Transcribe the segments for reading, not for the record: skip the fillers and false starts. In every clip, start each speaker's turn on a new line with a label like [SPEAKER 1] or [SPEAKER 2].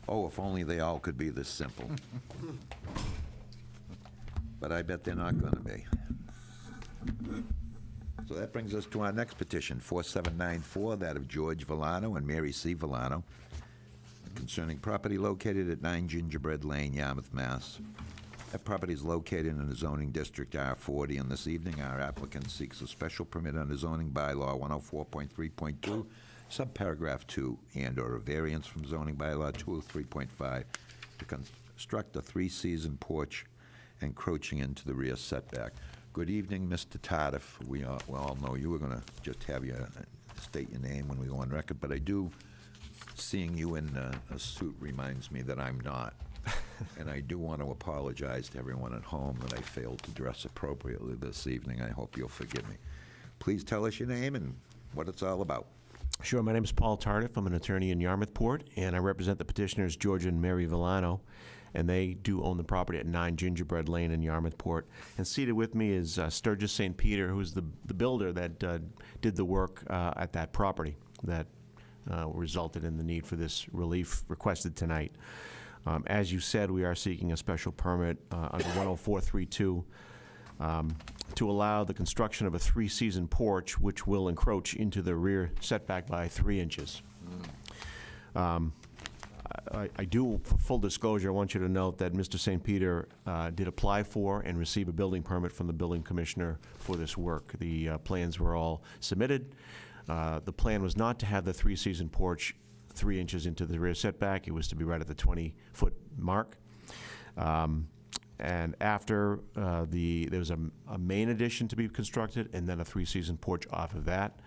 [SPEAKER 1] Oh, if only they all could be this simple. But I bet they're not going to be. So that brings us to our next petition, 4794, that of George Villano and Mary C. Villano, concerning property located at 9 Gingerbread Lane, Yarmouth, Mass. That property is located in the zoning district R40, and this evening our applicant seeks a special permit under zoning bylaw 104.3.2, subparagraph 2, and/or a variance from zoning bylaw 203.5 to construct a three-season porch encroaching into the rear setback. Good evening, Mr. Tardif. We all know you. We're going to just have you state your name when we go on record, but seeing you in a suit reminds me that I'm not. And I do want to apologize to everyone at home that I failed to dress appropriately this evening. I hope you'll forgive me. Please tell us your name and what it's all about.
[SPEAKER 2] Sure. My name is Paul Tardif. I'm an attorney in Yarmouthport, and I represent the petitioners George and Mary Villano, and they do own the property at 9 Gingerbread Lane in Yarmouthport. And seated with me is Sturgis St. Peter, who's the builder that did the work at that property that resulted in the need for this relief requested tonight. As you said, we are seeking a special permit under 10432 to allow the construction of a three-season porch, which will encroach into the rear setback by 3 inches. I do, for full disclosure, I want you to note that Mr. St. Peter did apply for and receive a building permit from the building commissioner for this work. The plans were all submitted. The plan was not to have the three-season porch 3 inches into the rear setback. It was to be right at the 20-foot mark. And after there was a main addition to be constructed and then a three-season porch off of that.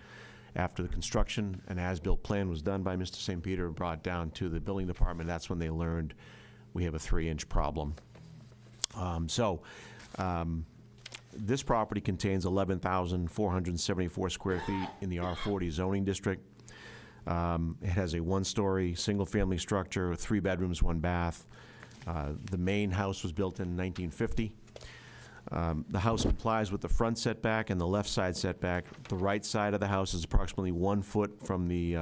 [SPEAKER 2] After the construction, an as-built plan was done by Mr. St. Peter and brought down to the building department. That's when they learned we have a 3-inch problem. This property contains 11,474 square feet in the R40 zoning district. It has a one-story, single-family structure with 3 bedrooms, 1 bath. The main house was built in 1950. The house complies with the front setback and the left side setback. The right side of the house is approximately 1 foot from the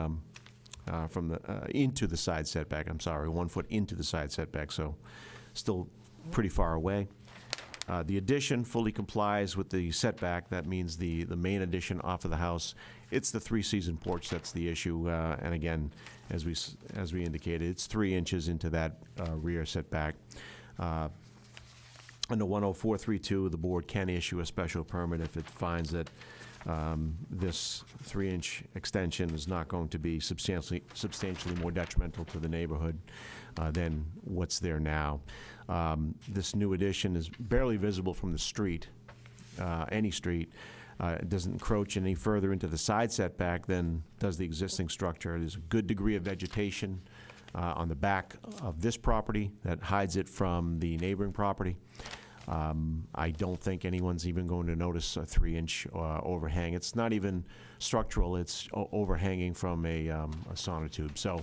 [SPEAKER 2] into the side setback. I'm sorry, 1 foot into the side setback, so still pretty far away. The addition fully complies with the setback. That means the main addition off of the house. It's the three-season porch that's the issue. And again, as we indicated, it's 3 inches into that rear setback. Under 10432, the board can issue a special permit if it finds that this 3-inch extension is not going to be substantially more detrimental to the neighborhood than what's there now. This new addition is barely visible from the street, any street. It doesn't encroach any further into the side setback than does the existing structure. There's a good degree of vegetation on the back of this property that hides it from the neighboring property. I don't think anyone's even going to notice a 3-inch overhang. It's not even structural. It's overhanging from a sonotube. So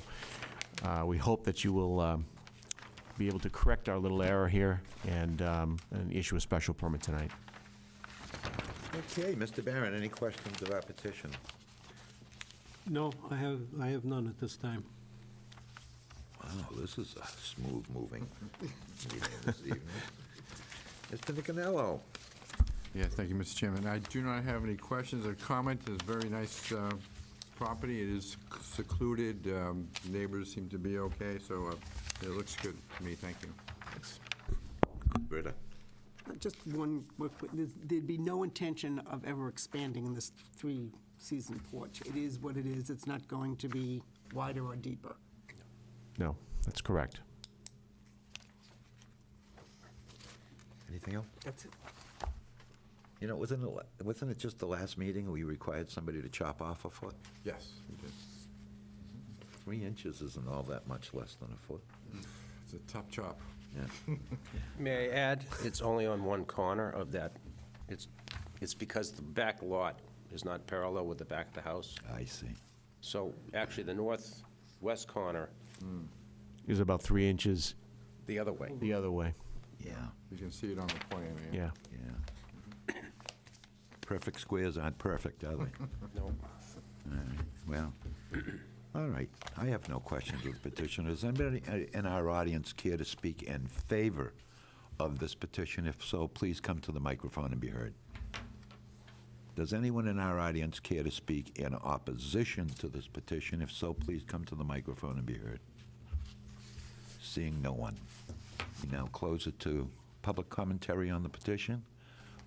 [SPEAKER 2] we hope that you will be able to correct our little error here and issue a special permit tonight.
[SPEAKER 1] Okay, Mr. Barron, any questions of our petition?
[SPEAKER 3] No, I have none at this time.
[SPEAKER 1] Wow, this is a smooth-moving meeting this evening. Mr. Nicanello.
[SPEAKER 4] Yeah, thank you, Mr. Chairman. I do not have any questions or comments. It's a very nice property. It is secluded. Neighbors seem to be okay, so it looks good to me. Thank you.
[SPEAKER 1] Thanks. Britta?
[SPEAKER 5] Just one, there'd be no intention of ever expanding this three-season porch. It is what it is. It's not going to be wider or deeper.
[SPEAKER 2] No, that's correct.
[SPEAKER 1] Anything else?
[SPEAKER 5] That's it.
[SPEAKER 1] You know, wasn't it just the last meeting we required somebody to chop off a foot?
[SPEAKER 4] Yes, we did.
[SPEAKER 1] 3 inches isn't all that much less than a foot.
[SPEAKER 4] It's a tough chop.
[SPEAKER 1] Yeah.
[SPEAKER 6] May I add, it's only on one corner of that. It's because the back lot is not parallel with the back of the house.
[SPEAKER 1] I see.
[SPEAKER 6] So actually, the northwest corner,
[SPEAKER 2] Is about 3 inches
[SPEAKER 6] the other way.
[SPEAKER 2] the other way.
[SPEAKER 1] Yeah,
[SPEAKER 4] You can see it on the plan.
[SPEAKER 2] Yeah.
[SPEAKER 1] yeah. Perfect squares aren't perfect, are they?
[SPEAKER 6] No.
[SPEAKER 1] All right, well, All right, I have no questions with the petition. Does anybody in our audience care to speak in favor of this petition? If so, please come to the microphone and be heard. Does anyone in our audience care to speak in opposition to this petition? If so, please come to the microphone and be heard. Seeing no one. We now close it to public commentary on the petition.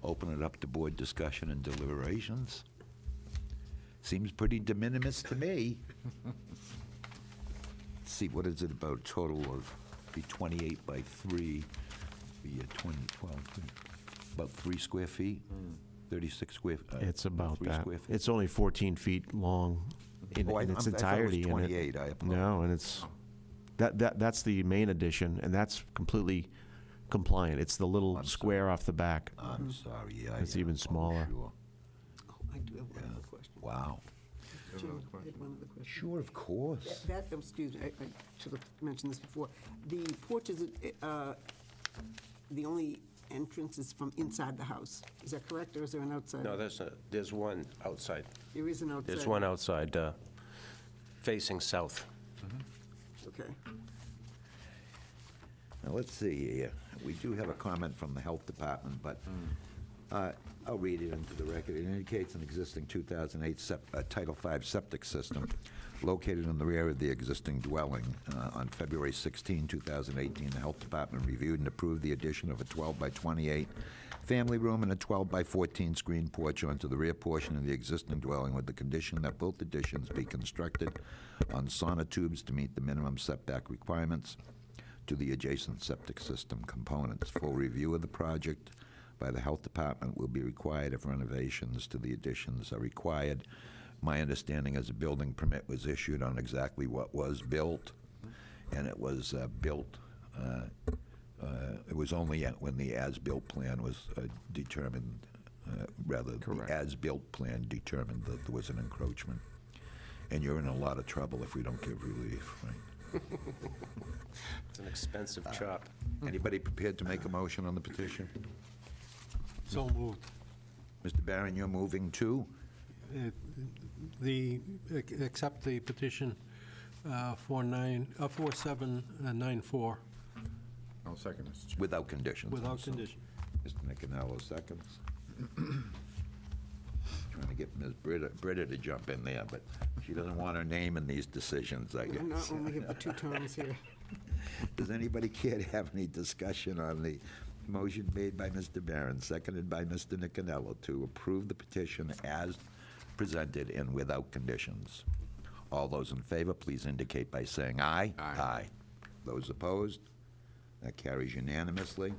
[SPEAKER 1] Open it up to board discussion and deliberations. Seems pretty de minimis to me. Let's see, what is it about? A total of, be 28 by 3, be 20, 12, about 3 square feet? 36 square,
[SPEAKER 2] It's about
[SPEAKER 1] 3
[SPEAKER 2] that.
[SPEAKER 1] square feet?
[SPEAKER 2] It's only 14 feet long in
[SPEAKER 1] Oh,
[SPEAKER 2] in its
[SPEAKER 1] I thought it was
[SPEAKER 2] entirety. and it-
[SPEAKER 1] 28, I apologize.
[SPEAKER 2] No, and it's, that's the main addition, and that's completely compliant. It's the little
[SPEAKER 1] I'm sorry.
[SPEAKER 2] square off the back.
[SPEAKER 1] I'm sorry, yeah.
[SPEAKER 2] It's
[SPEAKER 1] yeah,
[SPEAKER 2] even
[SPEAKER 1] oh,
[SPEAKER 2] smaller.
[SPEAKER 1] Sure.
[SPEAKER 5] Oh, I do have one other question.
[SPEAKER 1] Wow.
[SPEAKER 5] Chairman, I had one other question.
[SPEAKER 1] Sure, of course.
[SPEAKER 5] Excuse me, I should have mentioned this before. The porch is, the only entrance is from inside the house. Is that correct, or is there an outside?
[SPEAKER 6] No, there's one outside.
[SPEAKER 5] There is an outside?
[SPEAKER 6] There's one outside facing south.
[SPEAKER 5] Okay.
[SPEAKER 1] Now, let's see here. We do have a comment from the Health Department, but I'll read it into the record. It indicates an existing 2008 Title V septic system located in the rear of the existing dwelling. On February 16, 2018, the Health Department reviewed and approved the addition of a 12 by 28 family room and a 12 by 14 screen porch onto the rear portion of the existing dwelling with the condition that both additions be constructed on sonotubes to meet the minimum setback requirements to the adjacent septic system components. Full review of the project by the Health Department will be required if renovations to the additions are required. My understanding is a building permit was issued on exactly what was built, and it was built, it was only when the as-built plan was determined, rather,
[SPEAKER 2] Correct.
[SPEAKER 1] the as-built plan determined that there was an encroachment. And you're in a lot of trouble if we don't give relief, right?
[SPEAKER 6] It's an expensive chop.
[SPEAKER 1] Anybody prepared to make a motion on the petition?
[SPEAKER 3] So moved.
[SPEAKER 1] Mr. Barron, you're moving too?
[SPEAKER 3] Accept the petition 4794
[SPEAKER 4] I'll second, Mr. Chairman.
[SPEAKER 1] Without conditions.
[SPEAKER 3] without
[SPEAKER 1] also.
[SPEAKER 3] condition.
[SPEAKER 1] Mr. Nicanello seconds. Trying to get Ms. Britta to jump in there, but she doesn't want her name in these decisions, I
[SPEAKER 5] I'm not
[SPEAKER 1] guess.
[SPEAKER 5] only here for 2 terms here.
[SPEAKER 1] Does anybody care to have any discussion on the motion made by Mr. Barron, seconded by Mr. Nicanello, to approve the petition as presented and without conditions? All those in favor, please indicate by saying aye.
[SPEAKER 4] Aye.
[SPEAKER 1] Those opposed? That carries unanimously.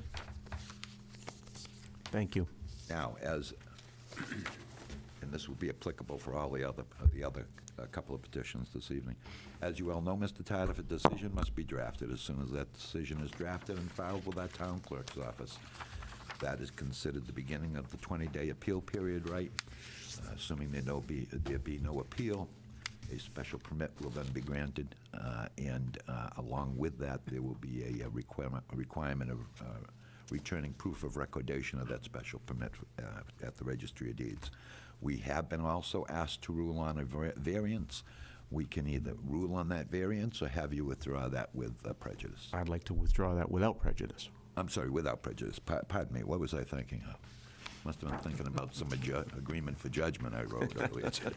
[SPEAKER 2] Thank you.
[SPEAKER 1] Now, as, and this will be applicable for all the other couple of petitions this evening. As you all know, Mr. Tyler, a decision must be drafted. As soon as that decision is drafted and filed with our town clerk's office, that is considered the beginning of the 20-day appeal period, right? Assuming there be no appeal, a special permit will then be granted, and along with that, there will be a requirement of returning proof of recordation of that special permit at the Registry of Deeds. We have been also asked to rule on a variance. We can either rule on that variance or have you withdraw that with prejudice.
[SPEAKER 2] I'd like to withdraw that without prejudice.
[SPEAKER 1] I'm sorry, without prejudice. Pardon me, what was I thinking of? Must have been thinking about some agreement for judgment I wrote earlier today.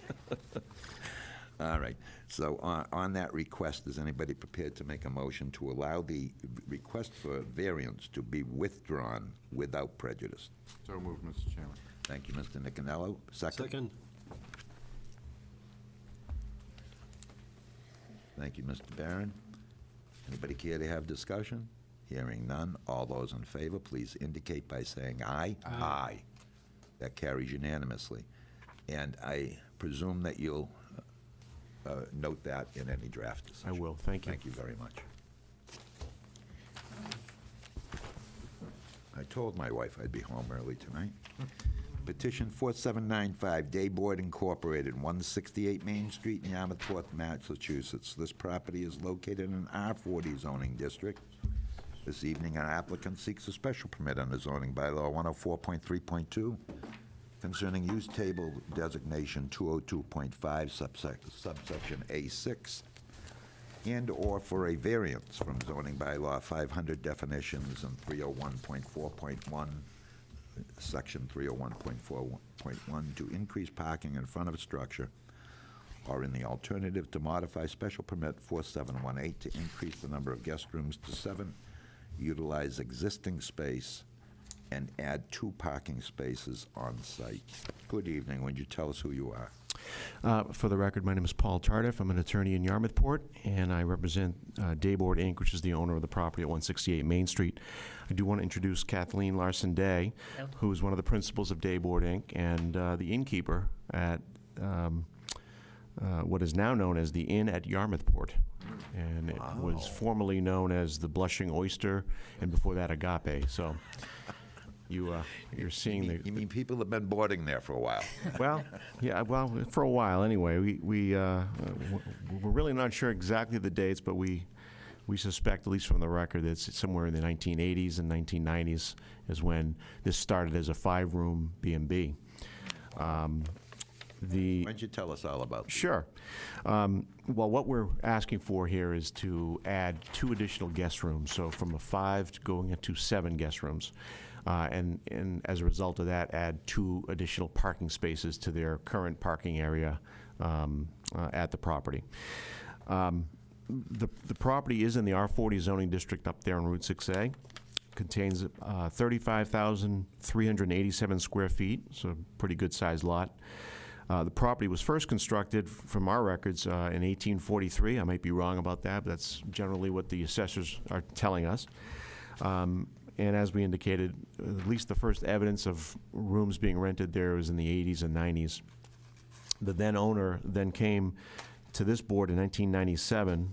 [SPEAKER 1] All right, so on that request, is anybody prepared to make a motion to allow the request for variance to be withdrawn without prejudice?
[SPEAKER 4] So moved, Mr. Chairman.
[SPEAKER 1] Thank you, Mr. Nicanello. Second?
[SPEAKER 3] Second.
[SPEAKER 1] Thank you, Mr. Barron. Anybody care to have discussion? Hearing none, all those in favor, please indicate by saying aye. Aye. That carries unanimously. And I presume that you'll note that in any draft decision.
[SPEAKER 2] I will. Thank you.
[SPEAKER 1] Thank you very much. I told my wife I'd be home early tonight. Petition 4795, Dayboard Incorporated, 168 Main Street in Yarmouth, Massachusetts. This property is located in an R40 zoning district. This evening, our applicant seeks a special permit under zoning bylaw 104.3.2 concerning use table designation 202.5 subsection A6, and/or for a variance from zoning bylaw 500 definitions and 301.4.1, section 301.4.1, to increase parking in front of a structure, or in the alternative, to modify special permit 4718 to increase the number of guest rooms to 7, utilize existing space, and add 2 parking spaces on site. Good evening. Would you tell us who you are?
[SPEAKER 2] For the record, my name is Paul Tardif. I'm an attorney in Yarmouth Port, and I represent Dayboard Inc., which is the owner of the property at 168 Main Street. I do want to introduce Kathleen Larson-Day, who is one of the principals of Dayboard Inc. and the innkeeper at what is now known as the Inn at Yarmouth Port. And it was formerly known as the Blushing Oyster, and before that, Agape. So you're seeing the...
[SPEAKER 1] You mean people have been boarding there for a while?
[SPEAKER 2] Well, yeah, well, for a while anyway. We're really not sure exactly the dates, but we suspect, at least from the record, that it's somewhere in the 1980s and 1990s is when this started as a 5-room B&B.
[SPEAKER 1] Why don't you tell us all about this?
[SPEAKER 2] Sure. Well, what we're asking for here is to add 2 additional guest rooms, so from a 5 to going into 7 guest rooms. And as a result of that, add 2 additional parking spaces to their current parking area at the property. The property is in the R40 zoning district up there on Route 6A. Contains 35,387 square feet, so a pretty good-sized lot. The property was first constructed, from our records, in 1843. I might be wrong about that, but that's generally what the assessors are telling us. And as we indicated, at least the first evidence of rooms being rented there was in the 80s and 90s. The then owner then came to this board in 1997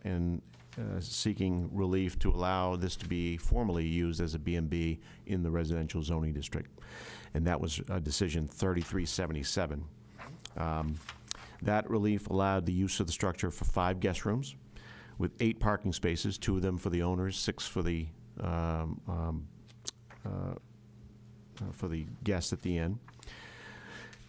[SPEAKER 2] and seeking relief to allow this to be formally used as a B&B in the residential zoning district. And that was decision 3377. That relief allowed the use of the structure for 5 guest rooms with 8 parking spaces, 2 of them for the owners, 6 for the guests at the inn.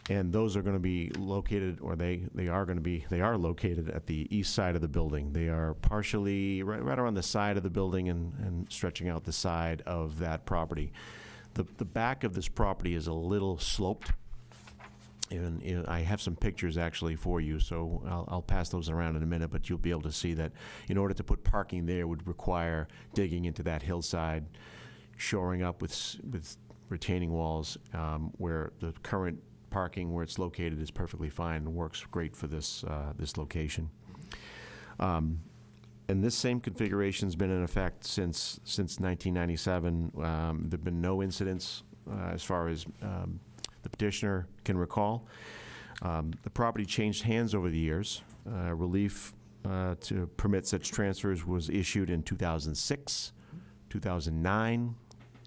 [SPEAKER 2] And those are going to be located, or they are located at the east side of the building. They are partially right around the side of the building and stretching out the side of that property. The back of this property is a little sloped. And I have some pictures actually for you, so I'll pass those around in a minute, but you'll be able to see that in order to put parking there would require digging into that hillside, shoring up with retaining walls, where the current parking where it's located is perfectly fine and works great for this location. And this same configuration's been in effect since 1997. There've been no incidents as far as the petitioner can recall. The property changed hands over the years. Relief to permit such transfers was issued in 2006, 2009,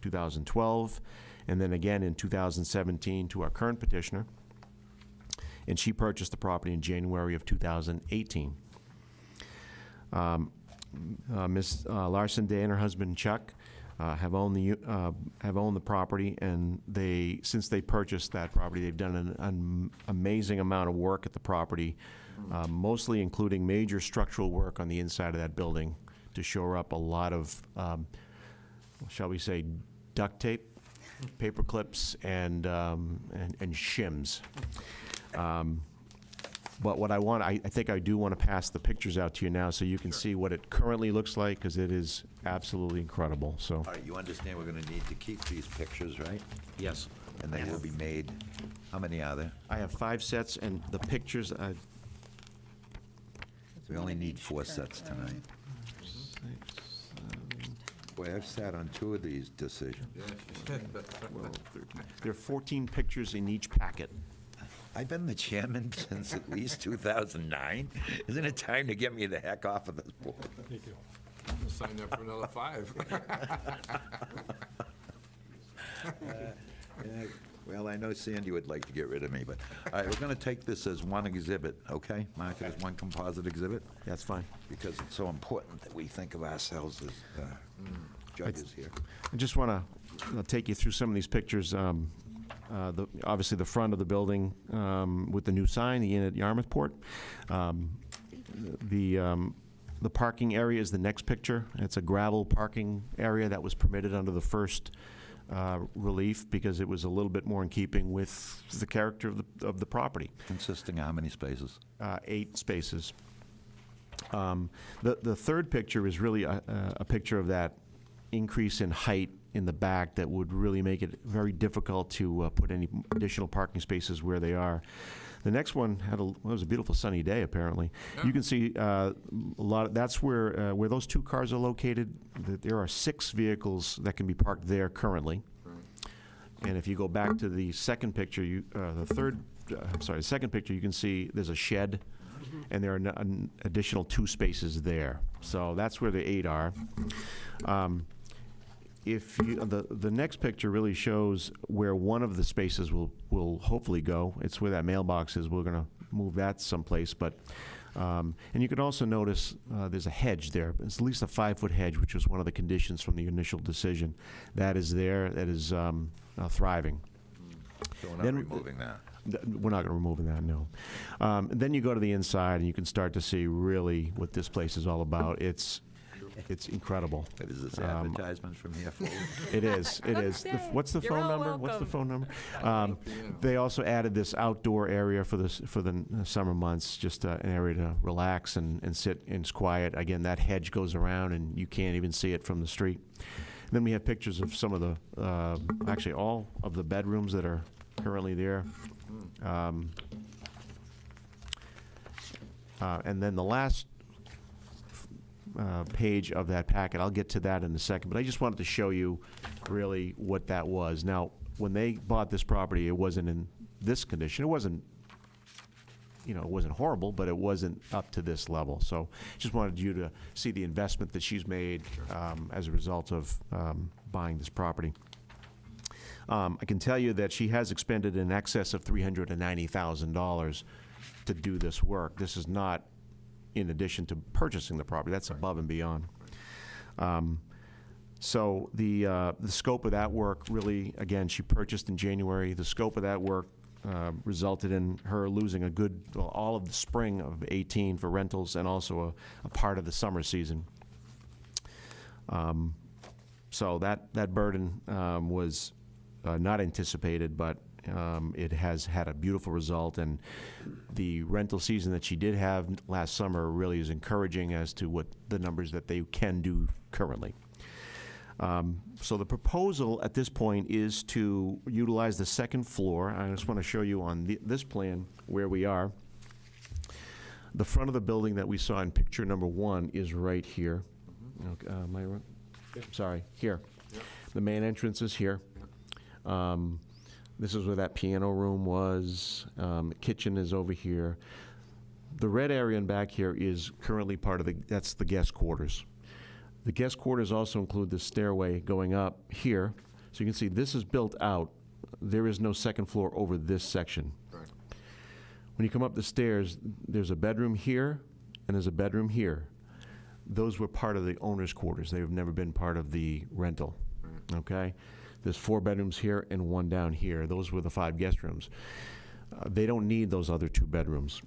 [SPEAKER 2] 2012, and then again in 2017 to our current petitioner. And she purchased the property in January of 2018. Ms. Larson-Day and her husband Chuck have owned the property, and since they purchased that property, they've done an amazing amount of work at the property, mostly including major structural work on the inside of that building to shore up a lot of, shall we say, duct tape, paper clips, and shims. But what I think I do want to pass the pictures out to you now so you can see what it currently looks like, because it is absolutely incredible. So,
[SPEAKER 1] All right, you understand we're going to need to keep these pictures, right?
[SPEAKER 2] yes,
[SPEAKER 1] And they will be made, how many are there?
[SPEAKER 2] I have 5 sets, and the pictures,
[SPEAKER 1] We only need 4 sets tonight. Boy, I've sat on 2 of these decisions.
[SPEAKER 2] there are 14 pictures in each packet.
[SPEAKER 1] I've been the chairman since at least 2009. Isn't it time to get me the heck off of this board?
[SPEAKER 3] Thank you.
[SPEAKER 4] Sign up for another 5.
[SPEAKER 1] Well, I know Sandy would like to get rid of me, but, all right, we're going to take this as one exhibit, okay? Mark it as one composite exhibit,
[SPEAKER 2] That's fine.
[SPEAKER 1] because it's so important that we think of ourselves as judges here.
[SPEAKER 2] I just want to take you through some of these pictures. obviously the front of the building with the new sign, the Inn at Yarmouth Port. The parking area is the next picture. It's a gravel parking area that was permitted under the first relief because it was a little bit more in keeping with the character of the property.
[SPEAKER 1] Consisting of how many spaces?
[SPEAKER 2] 8 spaces. The third picture is really a picture of that increase in height in the back that would really make it very difficult to put any additional parking spaces where they are. The next one had it was a beautiful sunny day, apparently.
[SPEAKER 4] Yeah.
[SPEAKER 2] You can see a lot of, that's where those 2 cars are located. There are 6 vehicles that can be parked there currently. And if you go back to the second picture, the second picture, you can see there's a shed, and there are an additional 2 spaces there. So that's where the 8 are. If you, the next picture really shows where one of the spaces will hopefully go. It's where that mailbox is. We're going to move that someplace. But and you can also notice there's a hedge there. It's at least a 5-foot hedge, which was one of the conditions from the initial decision. That is there. That is thriving.
[SPEAKER 1] So we're not
[SPEAKER 2] Then-
[SPEAKER 1] removing that.
[SPEAKER 2] We're not going to remove that, no. Then you go to the inside, and you can start to see really what this place is all about. It's incredible.
[SPEAKER 1] What is this advertisement from here for?
[SPEAKER 2] It is. It is. What's the
[SPEAKER 7] You're
[SPEAKER 2] phone
[SPEAKER 7] all
[SPEAKER 2] number? What's the
[SPEAKER 7] welcome.
[SPEAKER 2] phone number? They also added this outdoor area for the summer months, just an area to relax and sit and it's quiet. Again, that hedge goes around, and you can't even see it from the street. And then we have pictures of some of the, actually all of the bedrooms that are currently there. And then the last page of that packet, I'll get to that in a second, but I just wanted to show you really what that was. Now, when they bought this property, it wasn't in this condition. It wasn't, it wasn't horrible, but it wasn't up to this level. So just wanted you to see the investment that she's made as a result of buying this property. I can tell you that she has expended in excess of $390,000 to do this work. This is not in addition to purchasing the property. That's above and beyond. So the scope of that work really, again, she purchased in January. The scope of that work resulted in her losing all of the spring of 18 for rentals and also a part of the summer season. So that burden was not anticipated, but it has had a beautiful result, and the rental season that she did have last summer really is encouraging as to what the numbers that they can do currently. So the proposal at this point is to utilize the second floor. I just want to show you on this plan where we are. The front of the building that we saw in picture number 1 is right here. Okay, am I right? Sorry, here. The main entrance is here. This is where that piano room was. Kitchen is over here. The red area in back here is currently part of that's the guest quarters. The guest quarters also include the stairway going up here. So you can see this is built out. There is no second floor over this section.
[SPEAKER 4] Right.
[SPEAKER 2] When you come up the stairs, there's a bedroom here and there's a bedroom here. Those were part of the owner's quarters. They have never been part of the rental. Right. Okay? There's 4 bedrooms here and 1 down here. Those were the 5 guest rooms. They don't need those other 2 bedrooms.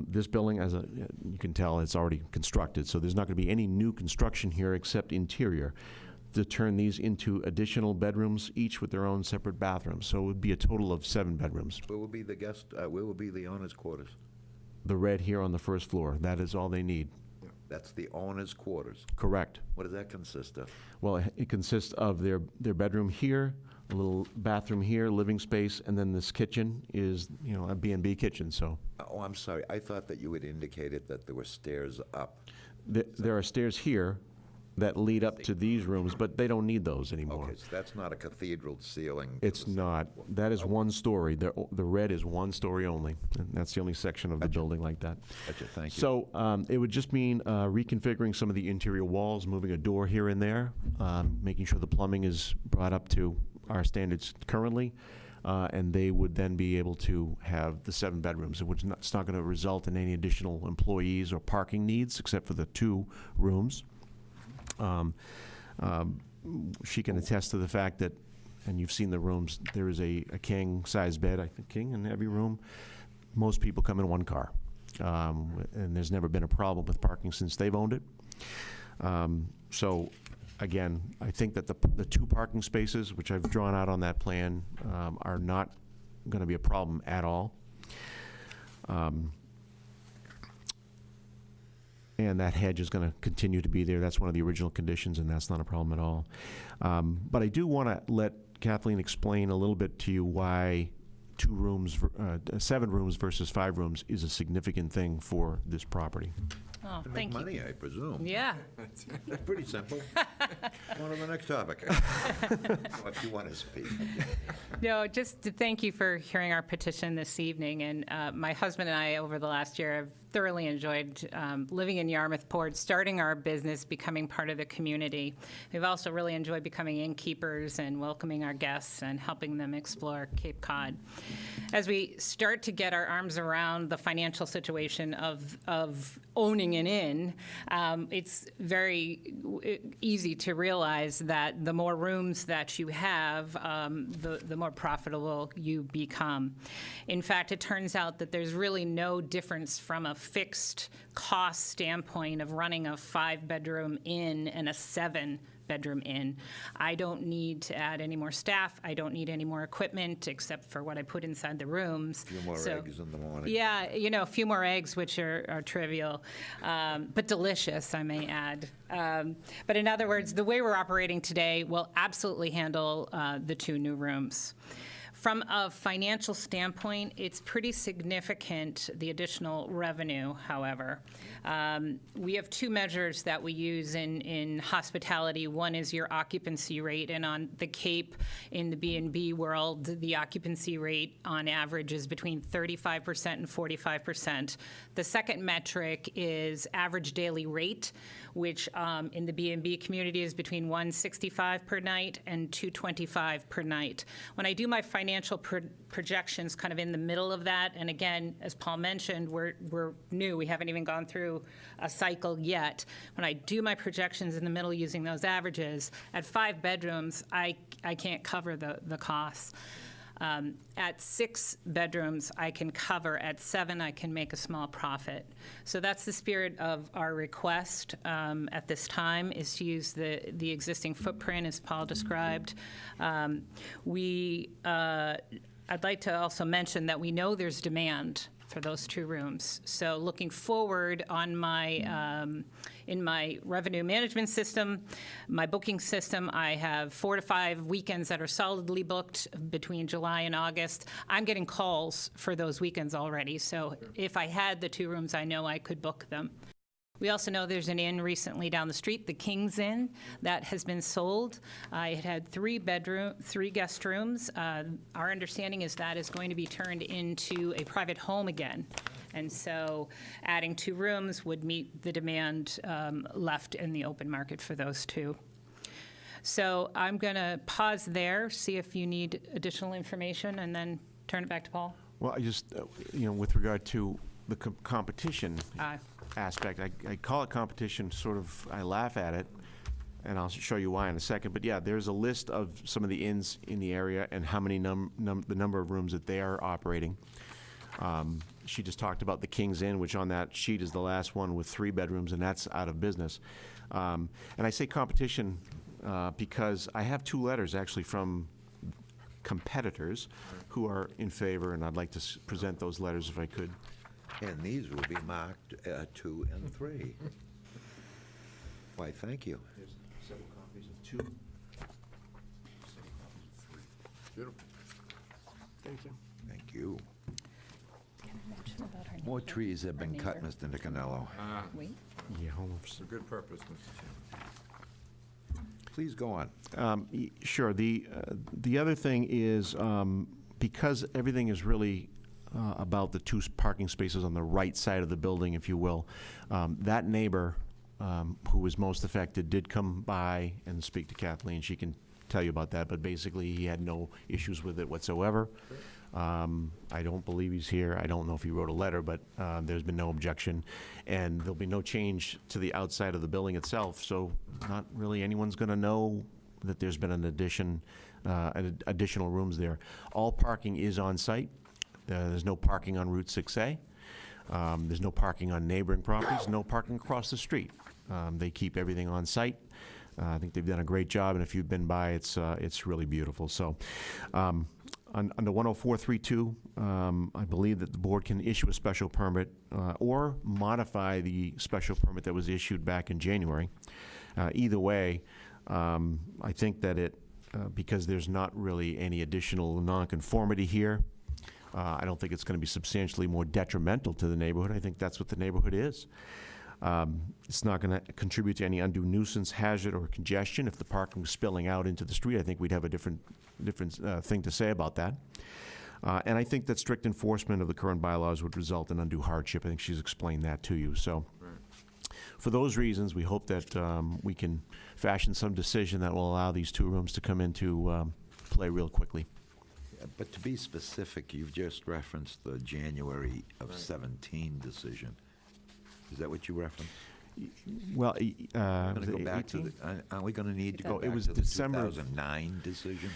[SPEAKER 2] This building, you can tell, it's already constructed, so there's not going to be any new construction here except interior to turn these into additional bedrooms, each with their own separate bathrooms. So it would be a total of 7 bedrooms.
[SPEAKER 1] Where will be the where will be the owner's quarters?
[SPEAKER 2] The red here on the first floor, that is all they need.
[SPEAKER 1] That's the owner's quarters.
[SPEAKER 2] Correct.
[SPEAKER 1] What does that consist of?
[SPEAKER 2] Well, it consists of their bedroom here, a little bathroom here, living space, and then this kitchen is, a B&B kitchen, so.
[SPEAKER 1] Oh, I'm sorry. I thought that you had indicated that there were stairs up.
[SPEAKER 2] There are stairs here that lead up to these rooms, but they don't need those anymore.
[SPEAKER 1] Okay, so that's not a cathedral ceiling. to
[SPEAKER 2] It's
[SPEAKER 1] the second
[SPEAKER 2] not.
[SPEAKER 1] floor.
[SPEAKER 2] That is 1 story. The red is 1 story only. And that's the only section of the building like that.
[SPEAKER 1] Gotcha, thank you.
[SPEAKER 2] So it would just mean reconfiguring some of the interior walls, moving a door here and there, making sure the plumbing is brought up to our standards currently, and they would then be able to have the 7 bedrooms. It's not going to result in any additional employees or parking needs except for the 2 rooms. She can attest to the fact that and you've seen the rooms, there is a king-size bed, I think king in every room. Most people come in one car. And there's never been a problem with parking since they've owned it. So, again, I think that the 2 parking spaces, which I've drawn out on that plan, are not going to be a problem at all. And that hedge is going to continue to be there. That's one of the original conditions, and that's not a problem at all. But I do want to let Kathleen explain a little bit to you why 2 rooms, 7 rooms versus 5 rooms is a significant thing for this property.
[SPEAKER 7] Oh,
[SPEAKER 1] To make
[SPEAKER 7] thank you.
[SPEAKER 1] money, I presume.
[SPEAKER 7] Yeah.
[SPEAKER 1] Pretty simple. On to the next topic. If you want to speak.
[SPEAKER 7] No, just to thank you for hearing our petition this evening. And my husband and I, over the last year, have thoroughly enjoyed living in Yarmouth Port, starting our business, becoming part of the community. We've also really enjoyed becoming innkeepers and welcoming our guests and helping them explore Cape Cod. As we start to get our arms around the financial situation of owning an inn, it's very easy to realize that the more rooms that you have, the more profitable you become. In fact, it turns out that there's really no difference from a fixed cost standpoint of running a 5-bedroom inn and a 7-bedroom inn. I don't need to add any more staff. I don't need any more equipment except for what I put inside the rooms.
[SPEAKER 1] A few more eggs in the morning.
[SPEAKER 7] Yeah, a few more eggs, which are trivial, but delicious, I may add. But in other words, the way we're operating today will absolutely handle the 2 new rooms. From a financial standpoint, it's pretty significant, the additional revenue, however. We have 2 measures that we use in hospitality. One is your occupancy rate, and on the Cape, in the B&B world, the occupancy rate on average is between 35% and 45%. The second metric is average daily rate, which in the B&B community is between $165 per night and $225 per night. When I do my financial projections kind of in the middle of that, and again, as Paul mentioned, we're new, we haven't even gone through a cycle yet. When I do my projections in the middle using those averages, at 5 bedrooms, I can't cover the costs. At 6 bedrooms, I can cover. At 7, I can make a small profit. So that's the spirit of our request at this time, is to use the existing footprint as Paul described. I'd like to also mention that we know there's demand for those 2 rooms. So looking forward on my, in my revenue management system, my booking system, I have 4 to 5 weekends that are solidly booked between July and August. I'm getting calls for those weekends already. So if I had the 2 rooms, I know I could book them. We also know there's an inn recently down the street, the King's Inn, that has been sold. It had 3 guest rooms. Our understanding is that is going to be turned into a private home again. And so adding 2 rooms would meet the demand left in the open market for those 2. So I'm going to pause there, see if you need additional information, and then turn it back to Paul.
[SPEAKER 2] Well, I just, with regard to the competition aspect, I call it competition, sort of, I laugh at it, and I'll show you why in a second. But yeah, there's a list of some of the inns in the area and how many the number of rooms that they are operating. She just talked about the King's Inn, which on that sheet is the last one with 3 bedrooms, and that's out of business. And I say competition because I have 2 letters actually from competitors who are in favor, and I'd like to present those letters if I could.
[SPEAKER 1] And these will be marked 2 and 3. Why, thank you.
[SPEAKER 2] There's several copies of 2.
[SPEAKER 4] Beautiful.
[SPEAKER 5] Thank you.
[SPEAKER 1] Thank you.
[SPEAKER 7] Can I mention about our
[SPEAKER 1] More
[SPEAKER 7] neighbor?
[SPEAKER 1] trees have been cut,
[SPEAKER 7] neighbor.
[SPEAKER 1] Mr. Nicanello.
[SPEAKER 7] Wait.
[SPEAKER 2] Yeah,
[SPEAKER 4] For good purpose, Mr. Chairman.
[SPEAKER 1] Please go on.
[SPEAKER 2] Sure. The other thing is, because everything is really about the 2 parking spaces on the right side of the building, if you will, that neighbor who was most affected did come by and speak to Kathleen. She can tell you about that, but basically he had no issues with it whatsoever. I don't believe he's here. I don't know if he wrote a letter, but there's been no objection. And there'll be no change to the outside of the building itself, so not really anyone's going to know that there's been additional rooms there. All parking is on site. There's no parking on Route 6A. There's no parking on neighboring properties, no parking across the street. They keep everything on site. I think they've done a great job, and if you've been by, it's really beautiful. So, under 10432, I believe that the board can issue a special permit or modify the special permit that was issued back in January. Either way, I think that because there's not really any additional nonconformity here, I don't think it's going to be substantially more detrimental to the neighborhood. I think that's what the neighborhood is. It's not going to contribute to any undue nuisance, hazard, or congestion. If the parking was spilling out into the street, I think we'd have a different thing to say about that. And I think that strict enforcement of the current bylaws would result in undue hardship. I think she's explained that to you. So, for those reasons, we hope that we can fashion some decision that will allow these 2 rooms to come into play real quickly.
[SPEAKER 1] But to be specific, you've just referenced the January of 17 decision. Is that what you referenced?
[SPEAKER 2] Well,
[SPEAKER 1] Going to go back to aren't we going to need to go
[SPEAKER 2] it
[SPEAKER 1] back
[SPEAKER 2] was
[SPEAKER 1] to the
[SPEAKER 2] December of-
[SPEAKER 1] 2009 decision?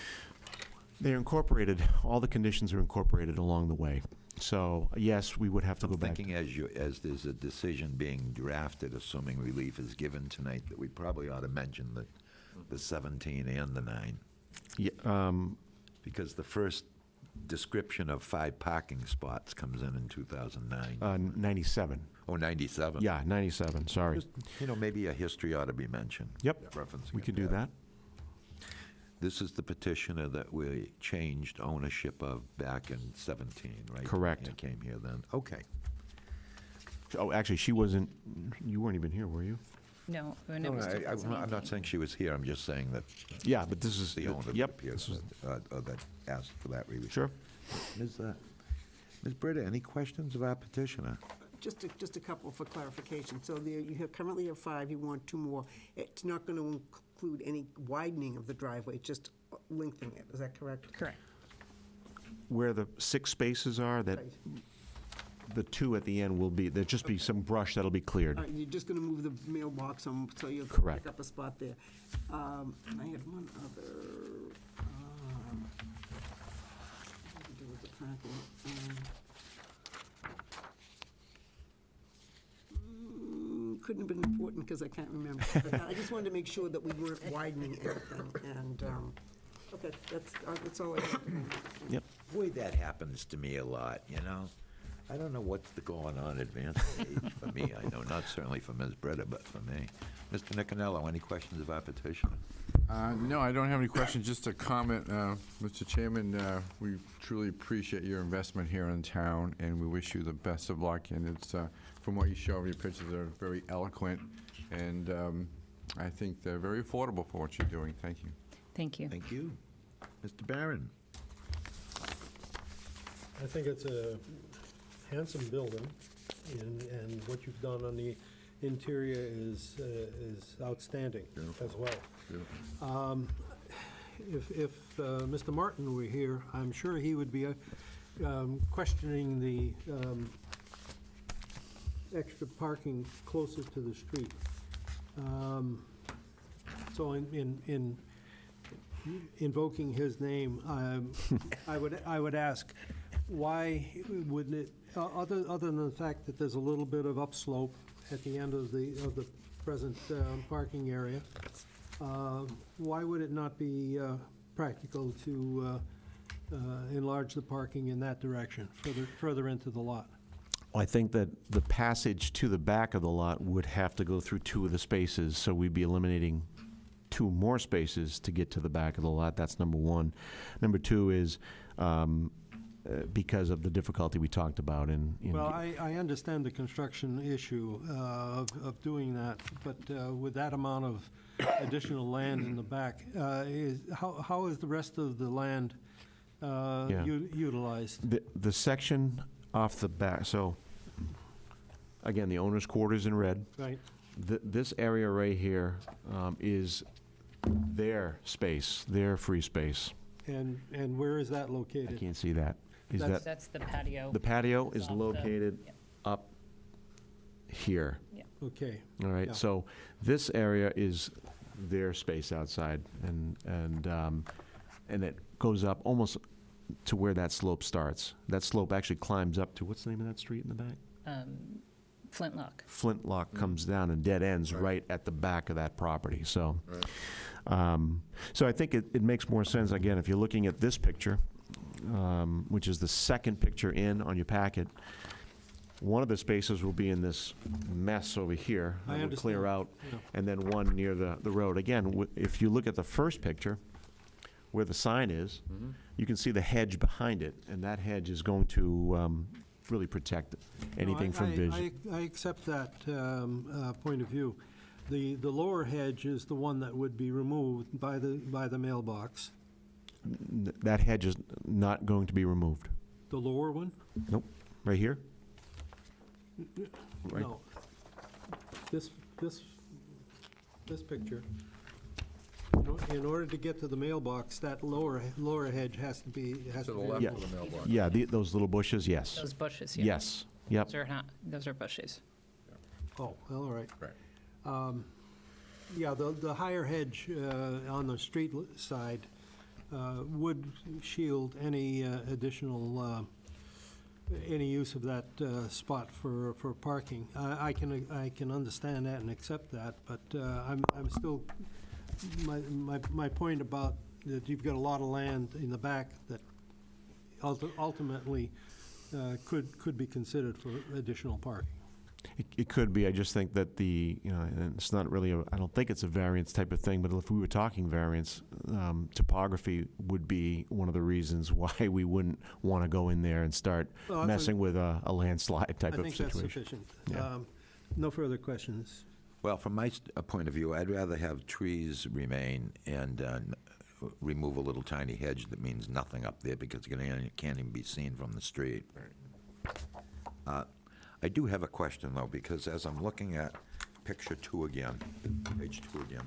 [SPEAKER 2] They're incorporated, all the conditions are incorporated along the way. So, yes, we would have to
[SPEAKER 1] I'm
[SPEAKER 2] go back.
[SPEAKER 1] thinking as there's a decision being drafted, assuming relief is given tonight, that we probably ought to mention the 17 and the 9.
[SPEAKER 2] Yeah,
[SPEAKER 1] Because the first description of 5 parking spots comes in 2009.
[SPEAKER 2] 97.
[SPEAKER 1] Oh, 97.
[SPEAKER 2] Yeah, 97, sorry.
[SPEAKER 1] Just, maybe a history ought to be mentioned.
[SPEAKER 2] Yep,
[SPEAKER 1] Referencing
[SPEAKER 2] we
[SPEAKER 1] it
[SPEAKER 2] could do
[SPEAKER 1] there.
[SPEAKER 2] that.
[SPEAKER 1] This is the petitioner that we changed ownership of back in 17, right?
[SPEAKER 2] Correct.
[SPEAKER 1] It came here then. Okay.
[SPEAKER 2] Oh, actually, you weren't even here, were you?
[SPEAKER 7] No, when it
[SPEAKER 1] No,
[SPEAKER 7] was
[SPEAKER 1] I'm
[SPEAKER 7] 2018.
[SPEAKER 1] not saying she was here, I'm just saying that
[SPEAKER 2] Yeah, but this is,
[SPEAKER 1] the owner that
[SPEAKER 2] yep.
[SPEAKER 1] appeared,
[SPEAKER 2] this was-
[SPEAKER 1] that asked for that relief.
[SPEAKER 2] Sure.
[SPEAKER 1] Ms. Britta, any questions of our petitioner?
[SPEAKER 5] Just a couple for clarification. So there, currently have 5, you want 2 more. It's not going to include any widening of the driveway, just lengthening it. Is that correct?
[SPEAKER 7] Correct.
[SPEAKER 2] Where the 6 spaces are, that
[SPEAKER 5] Right.
[SPEAKER 2] the 2 at the end will be, there'll just be some brush that'll be cleared.
[SPEAKER 5] All right, you're just going to move the mailbox, so you'll
[SPEAKER 2] Correct.
[SPEAKER 5] pick up a spot there. And I had one other, what to do with the parking? Couldn't have been important because I can't remember. But I just wanted to make sure that we weren't widening anything, and, okay, that's all I have.
[SPEAKER 2] Yep.
[SPEAKER 1] Boy, that happens to me a lot, I don't know what's going on advanced age for me. I know, not certainly for Ms. Britta, but for me. Mr. Nicanello, any questions of our petitioner?
[SPEAKER 4] No, I don't have any questions, just a comment, Mr. Chairman, we truly appreciate your investment here in town, and we wish you the best of luck, and it's, from what you show, your pictures are very eloquent, and I think they're very affordable for what you're doing. Thank you.
[SPEAKER 7] Thank you.
[SPEAKER 1] Thank you. Mr. Barron?
[SPEAKER 3] I think it's a handsome building, and what you've done on the interior is outstanding as well. If Mr. Martin were here, I'm sure he would be questioning the extra parking closer to the street. So in invoking his name, I would ask, why wouldn't it, other than the fact that there's a little bit of upslope at the end of the present parking area, why would it not be practical to enlarge the parking in that direction, further into the lot?
[SPEAKER 2] I think that the passage to the back of the lot would have to go through 2 of the spaces, so we'd be eliminating 2 more spaces to get to the back of the lot. That's number 1. Number 2 is because of the difficulty we talked about in.
[SPEAKER 3] Well, I understand the construction issue of doing that, but with that amount of additional land in the back, how is the rest of the land utilized?
[SPEAKER 2] The section off the back, so, again, the owner's quarters in red.
[SPEAKER 3] Right.
[SPEAKER 2] This area right here is their space, their free space.
[SPEAKER 3] And where is that
[SPEAKER 2] I
[SPEAKER 3] located?
[SPEAKER 2] can't see that. Is
[SPEAKER 3] That's-
[SPEAKER 2] that,
[SPEAKER 7] That's the patio.
[SPEAKER 2] the patio is
[SPEAKER 7] off the-
[SPEAKER 2] located
[SPEAKER 7] yeah.
[SPEAKER 2] up here,
[SPEAKER 3] Okay.
[SPEAKER 2] all right?
[SPEAKER 3] Yeah.
[SPEAKER 2] So this area is their space outside, and it goes up almost to where that slope starts. That slope actually climbs up to, what's the name of that street in the back?
[SPEAKER 7] Flintlock.
[SPEAKER 2] Flintlock comes down and dead ends right at the back of that property, so. So I think it makes more sense, again, if you're looking at this picture, which is the second picture in on your packet, one of the spaces will be in this mess over here.
[SPEAKER 3] I
[SPEAKER 2] that would clear
[SPEAKER 3] understand.
[SPEAKER 2] out,
[SPEAKER 3] Yeah.
[SPEAKER 2] and then one near the road. Again, if you look at the first picture, where the sign is, you can see the hedge behind it, and that hedge is going to really protect anything
[SPEAKER 3] No,
[SPEAKER 2] from vision.
[SPEAKER 3] I accept that point of view. The lower hedge is the one that would be removed by the mailbox.
[SPEAKER 2] That hedge is not going to be removed.
[SPEAKER 3] The lower one?
[SPEAKER 2] Nope, right here? Right.
[SPEAKER 3] No. This picture, in order to get to the mailbox, that lower hedge has to be
[SPEAKER 4] To the
[SPEAKER 3] removed.
[SPEAKER 4] left
[SPEAKER 2] Yeah.
[SPEAKER 4] of the mailbox.
[SPEAKER 2] Yeah, those little bushes, yes.
[SPEAKER 7] Those bushes, yeah.
[SPEAKER 2] Yes, yep.
[SPEAKER 7] Those are bushes.
[SPEAKER 3] Oh, well, all right.
[SPEAKER 4] Right.
[SPEAKER 3] Yeah, the higher hedge on the street side would shield any additional, any use of that spot for parking. I can understand that and accept that, but I'm still, my point about that you've got a lot of land in the back that ultimately could be considered for additional parking.
[SPEAKER 2] It could be, I just think that and it's not really, I don't think it's a variance type of thing, but if we were talking variance, topography would be one of the reasons why we wouldn't want to go in there and start
[SPEAKER 3] Well, I think-
[SPEAKER 2] messing with a landslide type
[SPEAKER 3] I
[SPEAKER 2] of
[SPEAKER 3] think that's
[SPEAKER 2] situation.
[SPEAKER 3] sufficient.
[SPEAKER 2] Yeah.
[SPEAKER 3] No further questions.
[SPEAKER 1] Well, from my point of view, I'd rather have trees remain and remove a little tiny hedge that means nothing up there because it can't even be seen from the street. I do have a question, though, because as I'm looking at picture 2 again, page 2 again,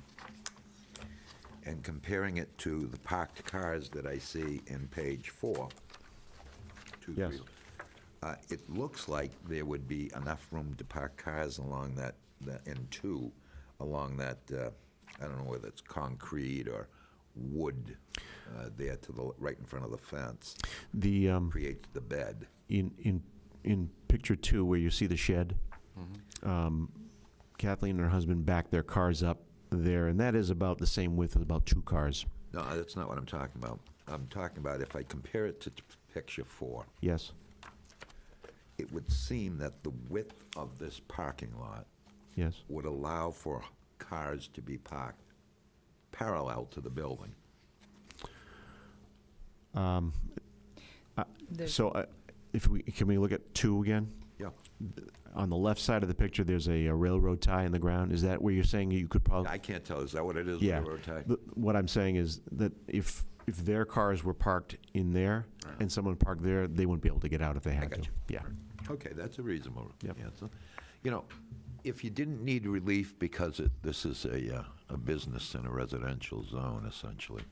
[SPEAKER 1] and comparing it to the parked cars that I see in page 4, 2,
[SPEAKER 2] Yes.
[SPEAKER 1] 3, it looks like there would be enough room to park cars along that in 2, along that, I don't know whether it's concrete or wood there to the, right in front of the fence,
[SPEAKER 2] The,
[SPEAKER 1] creates the bed.
[SPEAKER 2] in picture 2, where you see the shed, Kathleen and her husband backed their cars up there, and that is about the same width as about 2 cars.
[SPEAKER 1] No, that's not what I'm talking about. I'm talking about if I compare it to picture 4,
[SPEAKER 2] Yes?
[SPEAKER 1] it would seem that the width of this parking lot
[SPEAKER 2] Yes?
[SPEAKER 1] would allow for cars to be parked parallel to the building.
[SPEAKER 2] So can we look at 2 again?
[SPEAKER 1] Yeah.
[SPEAKER 2] On the left side of the picture, there's a railroad tie in the ground. Is that where you're saying you could probably?
[SPEAKER 1] I can't tell, is that what it is,
[SPEAKER 2] Yeah.
[SPEAKER 1] railroad tie?
[SPEAKER 2] What I'm saying is that if their cars were parked in there and someone parked there, they wouldn't be able to get out if they had
[SPEAKER 1] got
[SPEAKER 2] to.
[SPEAKER 1] you.
[SPEAKER 2] Yeah.
[SPEAKER 1] Okay, that's a reasonable
[SPEAKER 2] Yep.
[SPEAKER 1] answer. You know, if you didn't need relief because this is a business in a residential zone, essentially,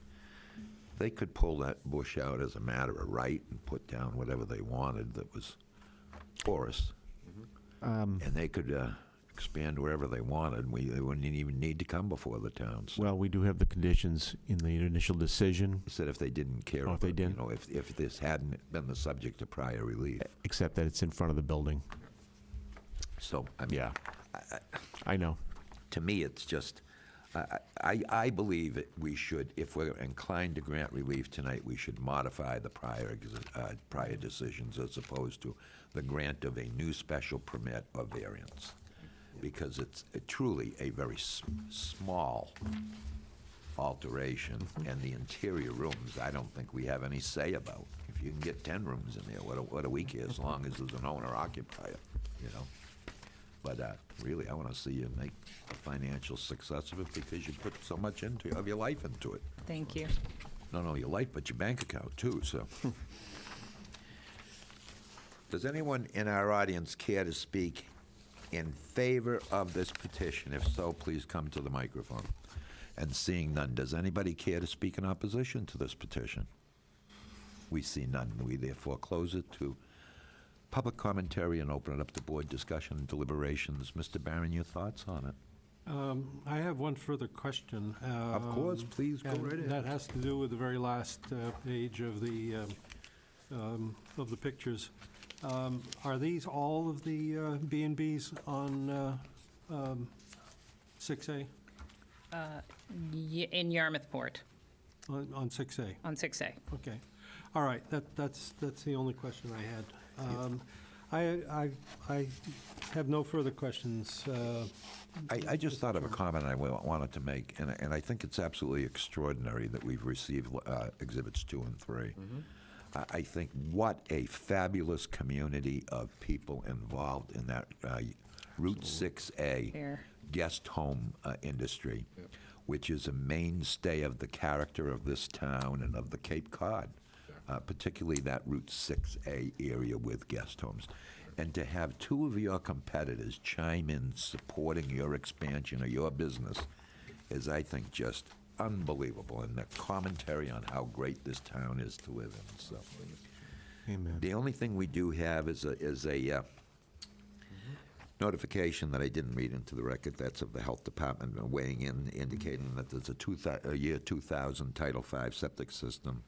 [SPEAKER 1] they could pull that bush out as a matter of right and put down whatever they wanted that was porous. And they could expand wherever they wanted. They wouldn't even need to come before the towns.
[SPEAKER 2] Well, we do have the conditions in the initial decision,
[SPEAKER 1] He said if they didn't care.
[SPEAKER 2] Oh, if they
[SPEAKER 1] about,
[SPEAKER 2] didn't?
[SPEAKER 1] You know, if this hadn't been the subject of prior relief.
[SPEAKER 2] except that it's in front of the building.
[SPEAKER 1] So, I mean,
[SPEAKER 2] Yeah. I know.
[SPEAKER 1] to me, it's just, I believe that we should, if we're inclined to grant relief tonight, we should modify the prior decisions as opposed to the grant of a new special permit or variance. Because it's truly a very small alteration, and the interior rooms, I don't think we have any say about. If you can get 10 rooms in there, what do we care, as long as there's an owner occupier, you know? But really, I want to see you make a financial success of it because you put so much of your life into it.
[SPEAKER 7] Thank you.
[SPEAKER 1] Not only your life, but your bank account, too, so. Does anyone in our audience care to speak in favor of this petition? If so, please come to the microphone. And seeing none, does anybody care to speak in opposition to this petition? We see none. We therefore close it to public commentary and open it up to board discussion and deliberations. Mr. Barron, your thoughts on it?
[SPEAKER 3] I have one further question.
[SPEAKER 1] Of course, please go
[SPEAKER 3] And
[SPEAKER 1] right ahead.
[SPEAKER 3] that has to do with the very last page of the pictures. Are these all of the B and Bs on 6A?
[SPEAKER 7] In Yarmouth Port,
[SPEAKER 3] On 6A?
[SPEAKER 7] on 6A.
[SPEAKER 3] Okay. All right, that's the only question I had. I have no further questions.
[SPEAKER 1] I just thought of a comment I wanted to make, and I think it's absolutely extraordinary that we've received Exhibits 2 and 3. I think what a fabulous community of people involved in that Route 6A
[SPEAKER 7] Fair.
[SPEAKER 1] guest home industry, which is a mainstay of the character of this town and of the Cape Cod, particularly that Route 6A area with guest homes. And to have two of your competitors chime in supporting your expansion of your business is, I think, just unbelievable, and the commentary on how great this town is to live in. So,
[SPEAKER 2] Amen.
[SPEAKER 1] the only thing we do have is a notification that I didn't read into the record. That's of the Health Department weighing in, indicating that there's a year 2000 Title V septic system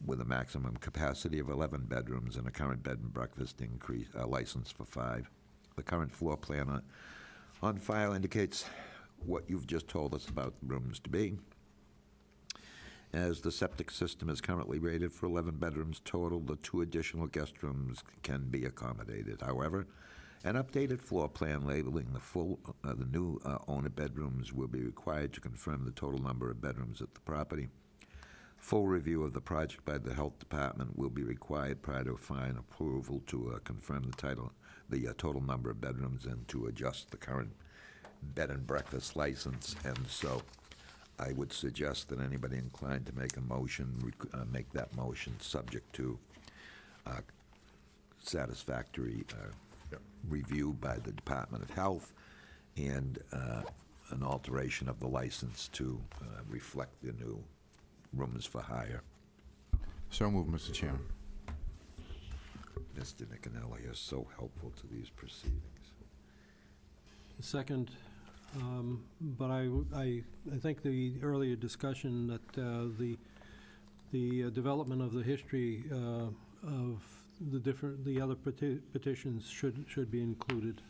[SPEAKER 1] with a maximum capacity of 11 bedrooms and a current bed and breakfast increase license for 5. The current floor plan on file indicates what you've just told us about the rooms to be. As the septic system is currently rated for 11 bedrooms total, the 2 additional guest rooms can be accommodated. However, an updated floor plan labeling the new owner bedrooms will be required to confirm the total number of bedrooms at the property. Full review of the project by the Health Department will be required prior to final approval to confirm the total number of bedrooms and to adjust the current bed and breakfast license. And so I would suggest that anybody inclined to make a motion, make that motion subject to satisfactory review by the Department of Health and an alteration of the license to reflect the new rooms for hire.
[SPEAKER 4] So moved, Mr. Chairman.
[SPEAKER 1] Mr. Nicanelli is so helpful to these proceedings.
[SPEAKER 3] Second, but I think the earlier discussion that the development of the history of the other petitions should be included.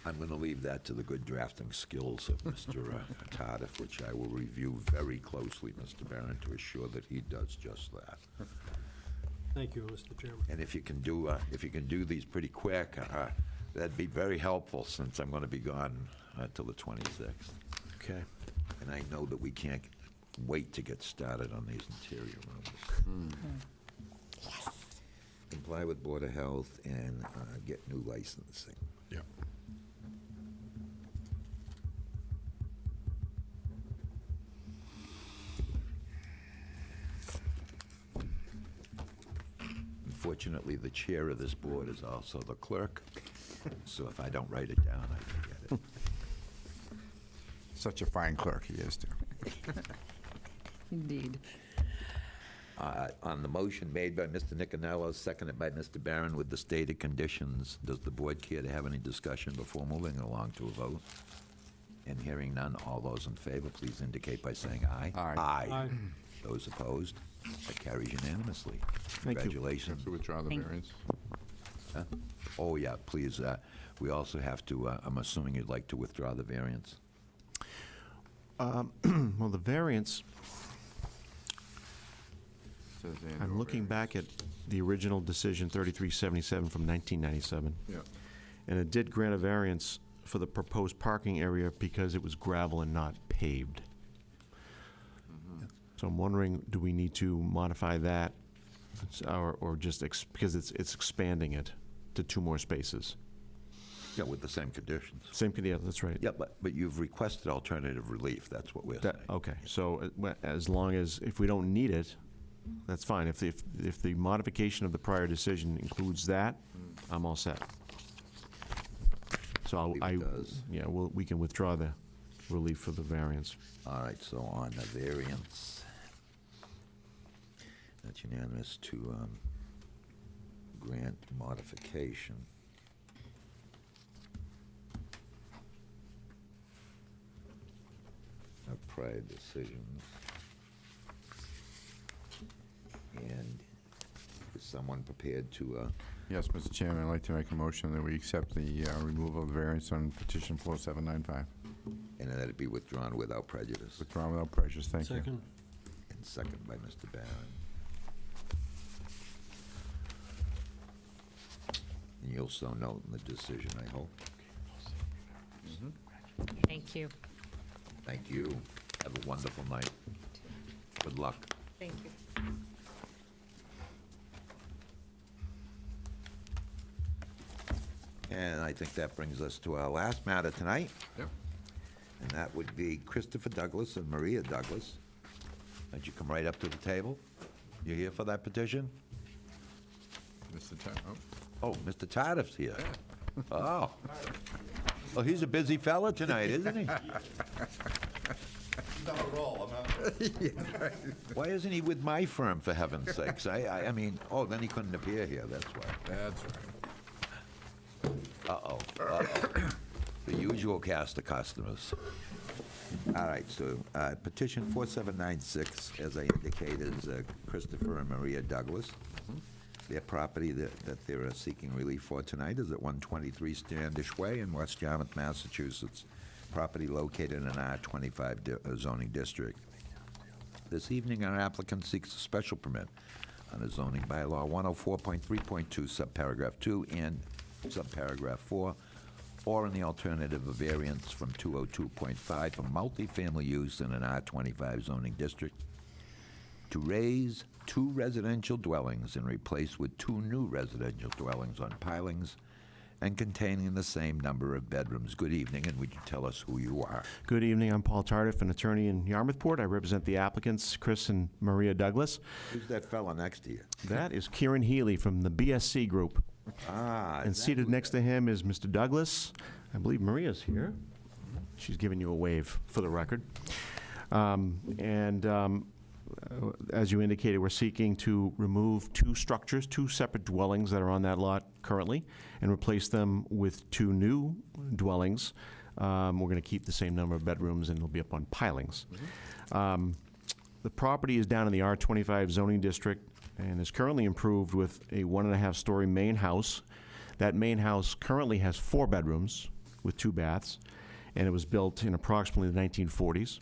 [SPEAKER 1] I'm going to leave that to the good drafting skills of Mr. Tardif, which I will review very closely, Mr. Barron, to assure that he does just that.
[SPEAKER 3] Thank you, Mr. Chairman.
[SPEAKER 1] And if you can do these pretty quick, that'd be very helpful, since I'm going to be gone till the 26th.
[SPEAKER 2] Okay.
[SPEAKER 1] And I know that we can't wait to get started on these interior rooms. Comply with Board of Health and get new licensing.
[SPEAKER 4] Yeah.
[SPEAKER 1] Unfortunately, the chair of this board is also the clerk, so if I don't write it down, I forget it.
[SPEAKER 4] Such a fine clerk he is, too.
[SPEAKER 7] Indeed.
[SPEAKER 1] On the motion made by Mr. Nicanello, seconded by Mr. Barron with the stated conditions, does the board care to have any discussion before moving along to a vote? And hearing none, all those in favor, please indicate by saying aye.
[SPEAKER 4] Aye.
[SPEAKER 3] Aye.
[SPEAKER 1] Those opposed? That carries unanimously.
[SPEAKER 2] Thank you.
[SPEAKER 1] Congratulations.
[SPEAKER 4] To withdraw the
[SPEAKER 7] Thank-
[SPEAKER 4] variance.
[SPEAKER 1] Huh? Oh, yeah, please, we also have to, I'm assuming you'd like to withdraw the variance?
[SPEAKER 2] Well, the variance,
[SPEAKER 4] Says and/or
[SPEAKER 2] I'm looking
[SPEAKER 4] variance.
[SPEAKER 2] back at the original decision 3377 from 1997.
[SPEAKER 4] Yeah.
[SPEAKER 2] And it did grant a variance for the proposed parking area because it was gravel and not paved. So I'm wondering, do we need to modify that, or just, because it's expanding it to 2 more spaces?
[SPEAKER 1] Yeah, with the same conditions.
[SPEAKER 2] Same, yeah, that's right.
[SPEAKER 1] Yeah, but you've requested alternative relief, that's what we're saying.
[SPEAKER 2] Okay, so as long as, if we don't need it, that's fine. If the modification of the prior decision includes that, I'm all set. So
[SPEAKER 1] believe it does.
[SPEAKER 2] yeah, we can withdraw the relief for the variance.
[SPEAKER 1] All right, so on the variance, that's unanimous to grant modification. prior decisions. And is someone prepared to,
[SPEAKER 4] Yes, Mr. Chairman, I'd like to make a motion that we accept the removal of the variance on petition 4795.
[SPEAKER 1] and that it be withdrawn without prejudice?
[SPEAKER 4] Withdrawn without prejudice, thank you.
[SPEAKER 3] Second.
[SPEAKER 1] And second by Mr. Barron. And you'll so note in the decision, I hope.
[SPEAKER 7] Thank you.
[SPEAKER 1] Thank you. Have a wonderful night. Good luck.
[SPEAKER 7] Thank you.
[SPEAKER 1] And I think that brings us to our last matter tonight,
[SPEAKER 4] Yep.
[SPEAKER 1] and that would be Christopher Douglas and Maria Douglas. Why don't you come right up to the table? You here for that petition?
[SPEAKER 4] Mr. Ty- oh,
[SPEAKER 1] Oh, Mr. Tardif's here. Oh. Well, he's a busy fella tonight, isn't he?
[SPEAKER 8] Not at all, I'm not.
[SPEAKER 1] Why isn't he with my firm, for heaven's sakes? I mean, oh, then he couldn't appear here, that's why.
[SPEAKER 4] That's right.
[SPEAKER 1] Uh-oh, uh-oh. The usual cast of customers. All right, so petition 4796, as I indicate, is Christopher and Maria Douglas. Their property that they're seeking relief for tonight is at 123 Standish Way in West Yarmouth, Massachusetts. Property located in an R25 zoning district. This evening, our applicant seeks a special permit on a zoning bylaw 104.3.2, subparagraph 2 and subparagraph 4, or in the alternative, a variance from 202.5 for multifamily use in an R25 zoning district to raise 2 residential dwellings and replace with 2 new residential dwellings on pilings and containing the same number of bedrooms. Good evening, and would you tell us who you are?
[SPEAKER 2] Good evening, I'm Paul Tardif, an attorney in Yarmouthport. I represent the applicants, Chris and Maria Douglas.
[SPEAKER 1] Who's that fella next to you?
[SPEAKER 2] That is Kieran Healy from the BSC Group.
[SPEAKER 1] Ah,
[SPEAKER 2] And seated next to him is Mr. Douglas. I believe Maria's here. She's giving you a wave for the record. As you indicated, we're seeking to remove 2 structures, 2 separate dwellings that are on that lot currently, and replace them with 2 new dwellings. We're going to keep the same number of bedrooms, and it'll be up on pilings. The property is down in the R25 zoning district and is currently improved with a 1.5-story main house. That main house currently has 4 bedrooms with 2 baths, and it was built in approximately the 1940s.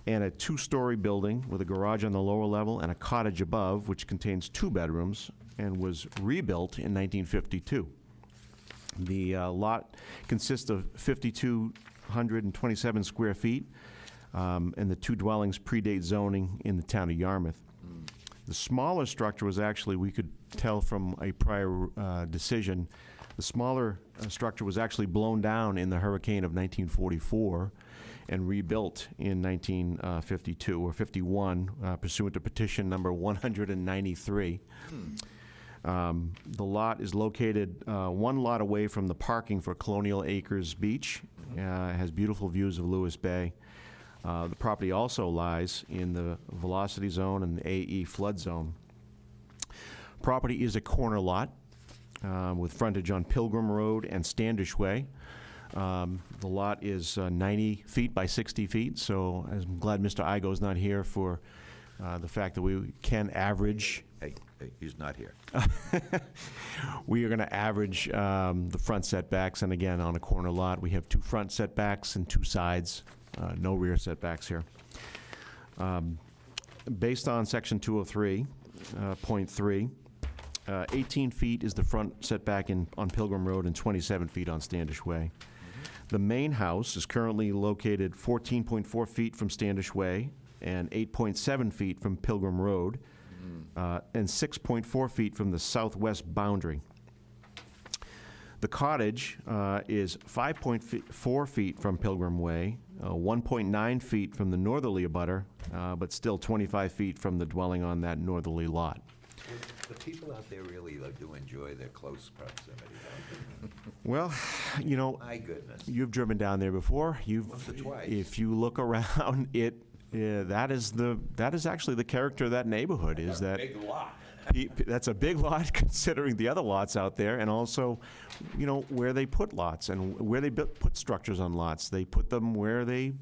[SPEAKER 2] And a 2-story building with a garage on the lower level and a cottage above, which contains 2 bedrooms and was rebuilt in 1952. The lot consists of 5,227 square feet, and the 2 dwellings predate zoning in the town of Yarmouth. The smaller structure was actually, we could tell from a prior decision, the smaller structure was actually blown down in the hurricane of 1944 and rebuilt in 1952 or 51 pursuant to petition number 193. The lot is located 1 lot away from the parking for Colonial Acres Beach. Has beautiful views of Lewis Bay. The property also lies in the velocity zone and the AE flood zone. Property is a corner lot with frontage on Pilgrim Road and Standish Way. The lot is 90 feet by 60 feet, so I'm glad Mr. Igo's not here for the fact that we can average.
[SPEAKER 1] Hey, he's not here.
[SPEAKER 2] We are going to average the front setbacks, and again, on a corner lot, we have 2 front setbacks and 2 sides, no rear setbacks here. Based on section 203.3, 18 feet is the front setback on Pilgrim Road and 27 feet on Standish Way. The main house is currently located 14.4 feet from Standish Way and 8.7 feet from Pilgrim Road, and 6.4 feet from the southwest boundary. The cottage is 5.4 feet from Pilgrim Way, 1.9 feet from the northerly abutter, but still 25 feet from the dwelling on that northerly lot.
[SPEAKER 1] The people out there really do enjoy their close proximity, don't
[SPEAKER 2] Well, you know,
[SPEAKER 1] they? My goodness.
[SPEAKER 2] you've driven down there before.
[SPEAKER 1] Once or twice.
[SPEAKER 2] If you look around, that is actually the character of that neighborhood. Is that
[SPEAKER 1] Big lot.
[SPEAKER 2] That's a big lot considering the other lots out there, and also, you know, where they put lots and where they put structures on lots. They put them where they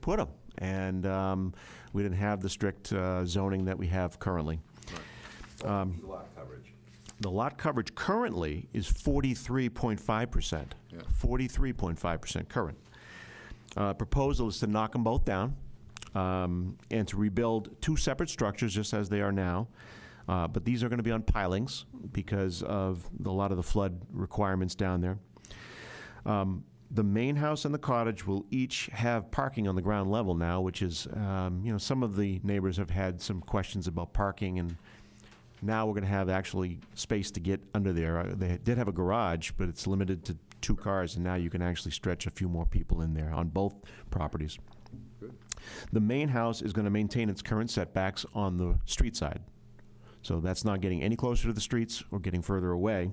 [SPEAKER 2] put them. And we didn't have the strict zoning that we have currently.
[SPEAKER 1] Lot coverage.
[SPEAKER 2] The lot coverage currently is 43.5%.
[SPEAKER 4] Yeah.
[SPEAKER 2] 43.5% current. Proposal is to knock them both down and to rebuild 2 separate structures just as they are now. But these are going to be on pilings because of a lot of the flood requirements down there. The main house and the cottage will each have parking on the ground level now, which is, you know, some of the neighbors have had some questions about parking, and now we're going to have actually space to get under there. They did have a garage, but it's limited to 2 cars, and now you can actually stretch a few more people in there on both properties.
[SPEAKER 4] Good.
[SPEAKER 2] The main house is going to maintain its current setbacks on the street side. So that's not getting any closer to the streets or getting further away.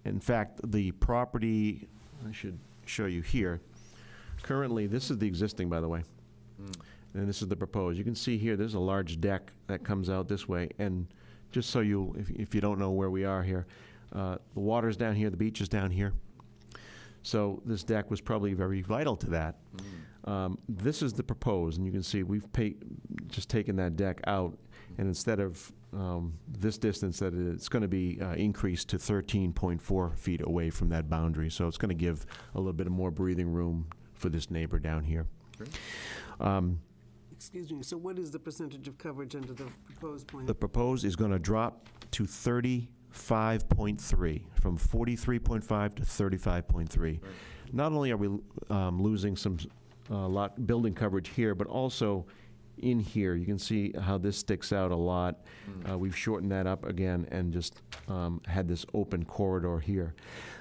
[SPEAKER 2] In fact, the property, I should show you here. Currently, this is the existing, by the way. And this is the proposed. You can see here, there's a large deck that comes out this way. And just so you, if you don't know where we are here, the water's down here, the beach is down here. So this deck was probably very vital to that. This is the proposed, and you can see we've just taken that deck out, and instead of this distance, that it's going to be increased to 13.4 feet away from that boundary. So it's going to give a little bit of more breathing room for this neighbor down here.
[SPEAKER 5] Excuse me, so what is the percentage of coverage under the proposed plan?
[SPEAKER 2] The proposed is going to drop to 35.3, from 43.5 to 35.3. Not only are we losing some building coverage here, but also in here, you can see how this sticks out a lot. We've shortened that up again and just had this open corridor here.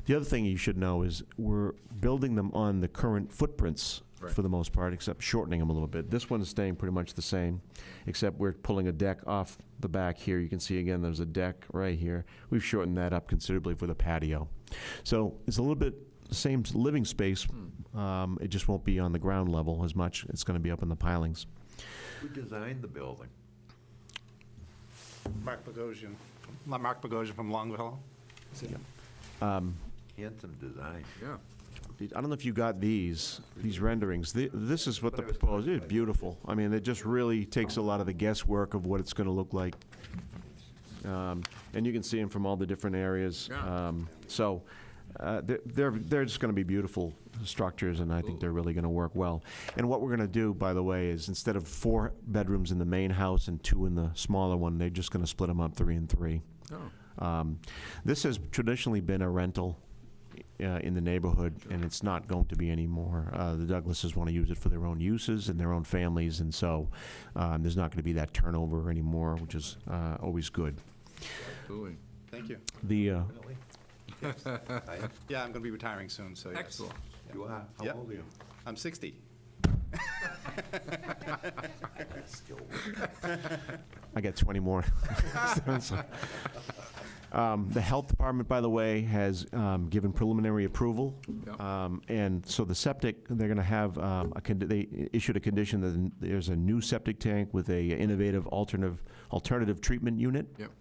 [SPEAKER 2] The other thing you should know is we're building them on the current footprints for the most part, except shortening them a little bit. This one is staying pretty much the same, except we're pulling a deck off the back here. You can see again there's a deck right here. We've shortened that up considerably for the patio. So it's a little bit the same living space. It just won't be on the ground level as much. It's going to be up in the pilings.
[SPEAKER 1] Who designed the building?
[SPEAKER 8] Mark Bogosian from Longville.
[SPEAKER 1] Handsome design.
[SPEAKER 4] Yeah.
[SPEAKER 2] I don't know if you got these renderings. This is what the proposed is. Beautiful. I mean, it just really takes a lot of the guesswork of what it's going to look like. And you can see them from all the different areas.
[SPEAKER 4] Yeah.
[SPEAKER 2] They're just going to be beautiful structures, and I think they're really going to work well. And what we're going to do, by the way, is instead of 4 bedrooms in the main house and 2 in the smaller one, they're just going to split them up 3 and 3.
[SPEAKER 4] Oh.
[SPEAKER 2] This has traditionally been a rental in the neighborhood, and it's not going to be anymore. The Douglases want to use it for their own uses and their own families, and so there's not going to be that turnover anymore, which is always good.
[SPEAKER 4] Absolutely.
[SPEAKER 8] Thank you.
[SPEAKER 2] The
[SPEAKER 8] Yeah, I'm going to be retiring soon, so yes.
[SPEAKER 4] Excellent.
[SPEAKER 1] You are? How
[SPEAKER 8] Yep.
[SPEAKER 1] old are you?
[SPEAKER 8] I'm 60.
[SPEAKER 2] I got 20 more. The health department, by the way, has given preliminary approval.
[SPEAKER 4] Yep.
[SPEAKER 2] And so the septic, they're going to have, they issued a condition that there's a new septic tank with a innovative alternative treatment unit.
[SPEAKER 4] Yep.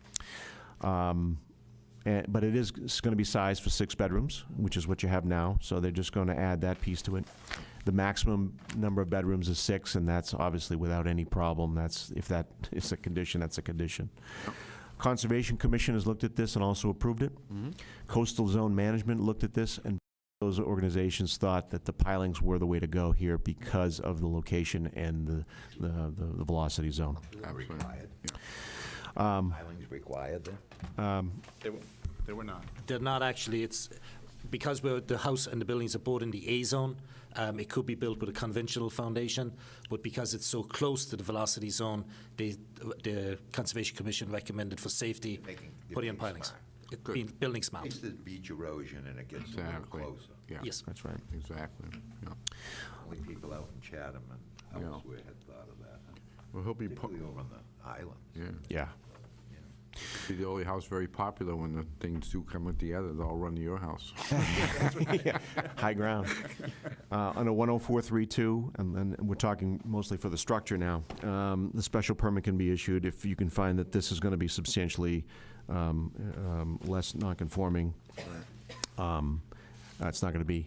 [SPEAKER 2] But it is going to be sized for 6 bedrooms, which is what you have now. So they're just going to add that piece to it. The maximum number of bedrooms is 6, and that's obviously without any problem. If that is a condition, that's a condition. Conservation Commission has looked at this and also approved it. Coastal Zone Management looked at this, and those organizations thought that the pilings were the way to go here because of the location and the velocity zone.
[SPEAKER 4] Absolutely.
[SPEAKER 1] Required.
[SPEAKER 4] Yeah.
[SPEAKER 1] Pilings required there?
[SPEAKER 8] They were not.
[SPEAKER 9] They're not actually. It's because the house and the buildings are both in the A zone. It could be built with a conventional foundation, but because it's so close to the velocity zone, the Conservation Commission recommended for safety putting in pilings. Building smart.
[SPEAKER 1] It's the beach erosion, and it gets a little
[SPEAKER 4] Exactly.
[SPEAKER 1] closer.
[SPEAKER 4] Yeah.
[SPEAKER 9] Yes.
[SPEAKER 2] That's right.
[SPEAKER 4] Exactly. Yeah.
[SPEAKER 1] Only people out in Chatham and
[SPEAKER 4] Yeah.
[SPEAKER 1] elsewhere had thought of that, huh?
[SPEAKER 4] Well, he'll be.
[SPEAKER 1] Particularly over on the island.
[SPEAKER 4] Yeah.
[SPEAKER 2] Yeah.
[SPEAKER 1] Yeah.
[SPEAKER 4] Be the only house very popular when the things do come together, they'll all run to your house.
[SPEAKER 2] High ground. Under 10432, and then we're talking mostly for the structure now, the special permit can be issued if you can find that this is going to be substantially less nonconforming. It's not going to be,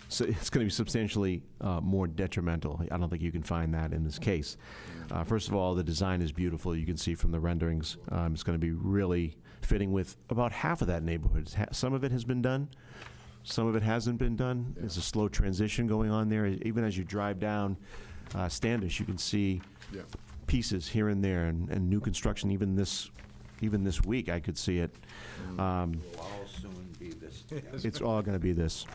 [SPEAKER 2] so it's going to be substantially more detrimental. I don't think you can find that in this case. First of all, the design is beautiful. You can see from the renderings. It's going to be really fitting with about half of that neighborhood. Some of it has been done. Some of it hasn't been done. There's a slow transition going on there. Even as you drive down Standish, you can see
[SPEAKER 4] Yeah.
[SPEAKER 2] pieces here and there, and new construction. Even this week, I could see it.
[SPEAKER 1] Will all soon be this.
[SPEAKER 2] It's all going to be this.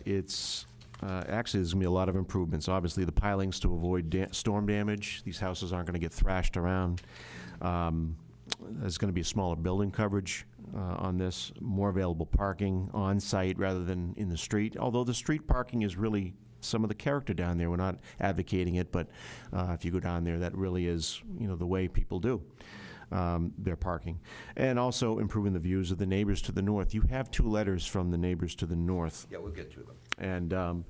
[SPEAKER 2] It's actually, there's going to be a lot of improvements. Obviously, the pilings to avoid storm damage. These houses aren't going to get thrashed around. There's going to be a smaller building coverage on this, more available parking on site rather than in the street. Although the street parking is really some of the character down there. We're not advocating it, but if you go down there, that really is, the way people do their parking. And also improving the views of the neighbors to the north. You have 2 letters from the neighbors to the north.
[SPEAKER 1] Yeah, we'll get to them.
[SPEAKER 2] And
[SPEAKER 1] I'm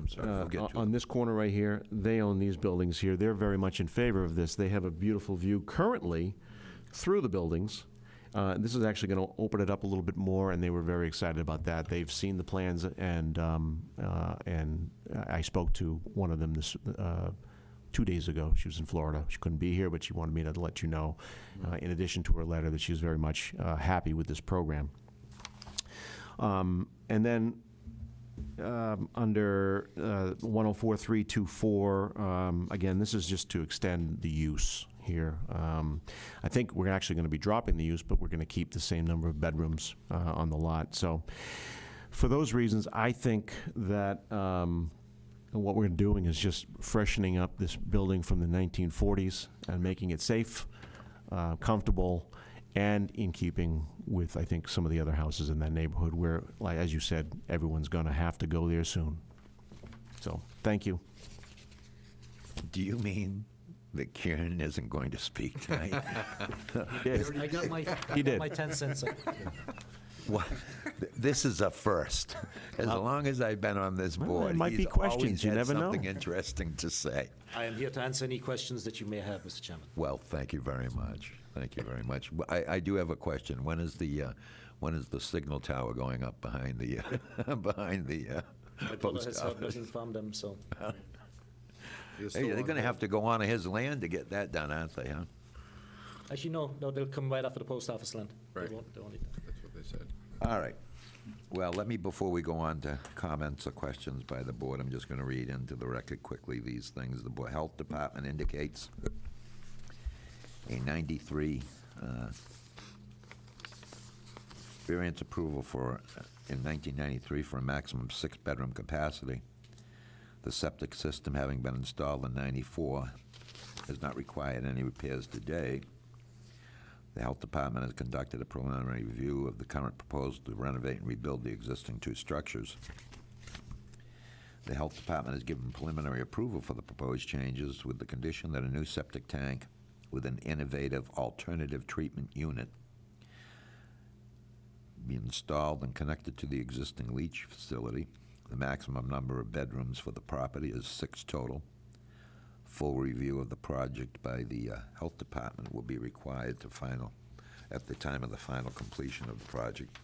[SPEAKER 1] sorry, we'll get to
[SPEAKER 2] on
[SPEAKER 1] them.
[SPEAKER 2] this corner right here, they own these buildings here. They're very much in favor of this. They have a beautiful view currently through the buildings. This is actually going to open it up a little bit more, and they were very excited about that. They've seen the plans, and I spoke to one of them 2 days ago. She was in Florida. She couldn't be here, but she wanted me to let you know, in addition to her letter, that she was very much happy with this program. And then under 104.324, again, this is just to extend the use here. I think we're actually going to be dropping the use, but we're going to keep the same number of bedrooms on the lot. So for those reasons, I think that what we're doing is just freshening up this building from the 1940s and making it safe, comfortable, and in keeping with, I think, some of the other houses in that neighborhood where, like as you said, everyone's going to have to go there soon. So, thank you.
[SPEAKER 1] Do you mean that Kieran isn't going to speak tonight?
[SPEAKER 9] I got my,
[SPEAKER 2] He did.
[SPEAKER 9] my 10 cents.
[SPEAKER 1] What? This is a first. As long as I've been on this
[SPEAKER 2] Well,
[SPEAKER 1] board,
[SPEAKER 2] there might
[SPEAKER 1] he's
[SPEAKER 2] be questions.
[SPEAKER 1] always
[SPEAKER 2] You
[SPEAKER 1] had
[SPEAKER 2] never know.
[SPEAKER 1] something interesting to say.
[SPEAKER 9] I am here to answer any questions that you may have, Mr. Chairman.
[SPEAKER 1] Well, thank you very much. Thank you very much. I do have a question. When is the signal tower going up behind the behind the
[SPEAKER 9] My brother
[SPEAKER 1] post
[SPEAKER 9] has
[SPEAKER 1] office?
[SPEAKER 9] informed them, so.
[SPEAKER 1] Hey, they're going to have to go on his land to get that done, aren't they? Huh?
[SPEAKER 9] Actually, no, they'll come right after the post office land.
[SPEAKER 4] Right.
[SPEAKER 9] They won't need that.
[SPEAKER 4] That's what they said.
[SPEAKER 1] All right. Well, before we go on to comments or questions by the board, I'm just going to read into the record quickly these things. The Health Department indicates a 93 variance approval in 1993 for a maximum 6-bedroom capacity. The septic system, having been installed in 94, has not required any repairs today. The Health Department has conducted a preliminary review of the current proposal to renovate and rebuild the existing 2 structures. The Health Department has given preliminary approval for the proposed changes with the condition that a new septic tank with an innovative alternative treatment unit be installed and connected to the existing leach facility. The maximum number of bedrooms for the property is 6 total. Full review of the project by the Health Department will be required at the time of the final completion of the project.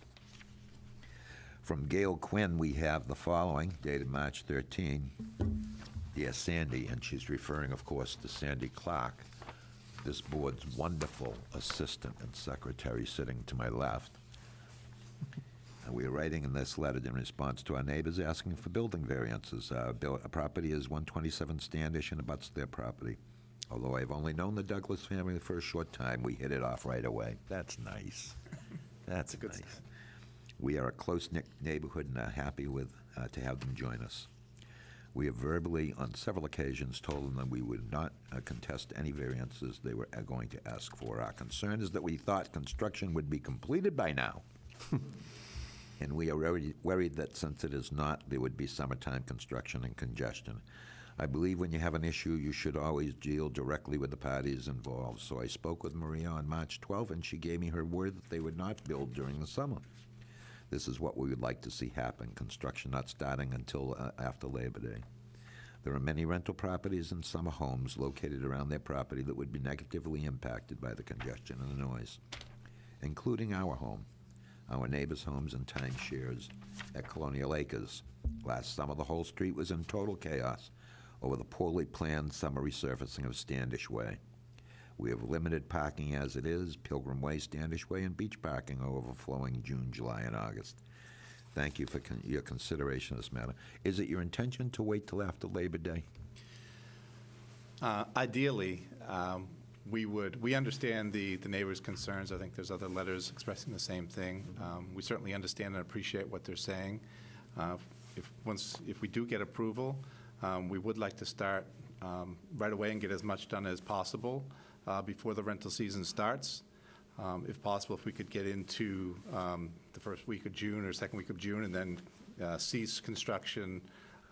[SPEAKER 1] From Gail Quinn, we have the following, dated March 13. Dear Sandy, and she's referring, of course, to Sandy Clark, this board's wonderful assistant and secretary sitting to my left. And we are writing in this letter in response to our neighbors asking for building variances. Our property is 127 Standish and abuts their property. Although I've only known the Douglas family for a short time, we hit it off right away. That's nice. That's nice. We are a close-knit neighborhood and are happy to have them join us. We have verbally, on several occasions, told them that we would not contest any variances they were going to ask for. Our concern is that we thought construction would be completed by now. And we are worried that since it is not, there would be summertime construction and congestion. I believe when you have an issue, you should always deal directly with the parties involved. So I spoke with Maria on March 12th, and she gave me her word that they would not build during the summer. This is what we would like to see happen, construction not starting until after Labor Day. There are many rental properties and summer homes located around their property that would be negatively impacted by the congestion and the noise, including our home, our neighbors' homes and timeshares at Colonial Acres. Last summer, the whole street was in total chaos over the poorly planned summer resurfacing of Standish Way. We have limited parking as it is, Pilgrim Way, Standish Way, and beach parking are overflowing June, July, and August. Thank you for your consideration of this matter. Is it your intention to wait till after Labor Day?
[SPEAKER 8] Ideally, we understand the neighbors' concerns. I think there's other letters expressing the same thing. We certainly understand and appreciate what they're saying. If we do get approval, we would like to start right away and get as much done as possible before the rental season starts. If possible, if we could get into the first week of June or second week of June and then cease construction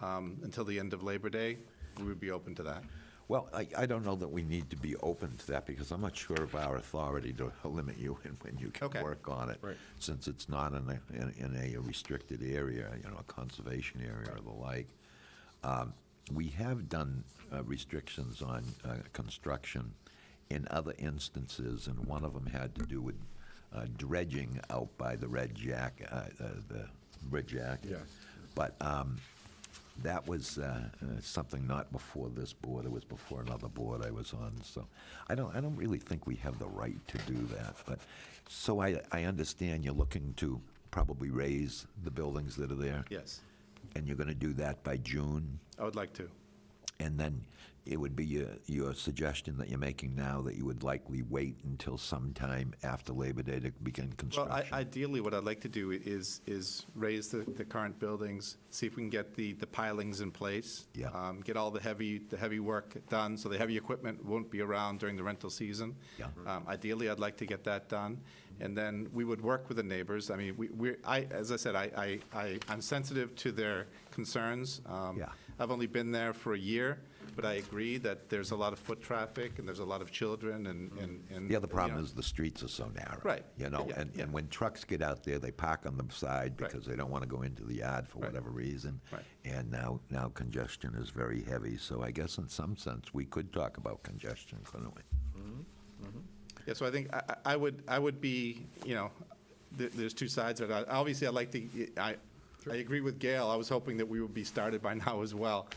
[SPEAKER 8] until the end of Labor Day, we would be open to that.
[SPEAKER 1] Well, I don't know that we need to be open to that because I'm not sure of our authority to limit you in when you can
[SPEAKER 8] Okay.
[SPEAKER 1] work on it.
[SPEAKER 8] Right.
[SPEAKER 1] Since it's not in a restricted area, a conservation area or the like. We have done restrictions on construction in other instances, and one of them had to do with dredging out by the Red Jack, the Red Jack.
[SPEAKER 4] Yes.
[SPEAKER 1] But that was something not before this board. It was before another board I was on. So I don't really think we have the right to do that. But so I understand you're looking to probably raise the buildings that are there.
[SPEAKER 8] Yes,
[SPEAKER 1] And you're going to do that by June.
[SPEAKER 8] I would like to.
[SPEAKER 1] And then it would be your suggestion that you're making now that you would likely wait until sometime after Labor Day to begin
[SPEAKER 8] Well,
[SPEAKER 1] construction.
[SPEAKER 8] ideally, what I'd like to do is raise the current buildings, see if we can get the pilings in place.
[SPEAKER 1] Yeah.
[SPEAKER 8] Get all the heavy work done, so the heavy equipment won't be around during the rental season.
[SPEAKER 1] Yeah.
[SPEAKER 8] Ideally, I'd like to get that done, and then we would work with the neighbors. I mean, as I said, I'm sensitive to their concerns.
[SPEAKER 1] Yeah.
[SPEAKER 8] I've only been there for a year, but I agree that there's a lot of foot traffic and there's a lot of children and.
[SPEAKER 1] The other problem
[SPEAKER 8] you know,
[SPEAKER 1] is the streets are so narrow.
[SPEAKER 8] Right.
[SPEAKER 1] Yeah. And when trucks get out there, they park on the side
[SPEAKER 8] Right.
[SPEAKER 1] because they don't want to go into the yard for
[SPEAKER 8] Right.
[SPEAKER 1] whatever reason.
[SPEAKER 8] Right.
[SPEAKER 1] And now congestion is very heavy. So I guess in some sense, we could talk about congestion, couldn't we?
[SPEAKER 8] Yeah, so I think I would be, there's two sides of it. Obviously, I'd like to, I agree with Gail. I was hoping that we would be started by now as well.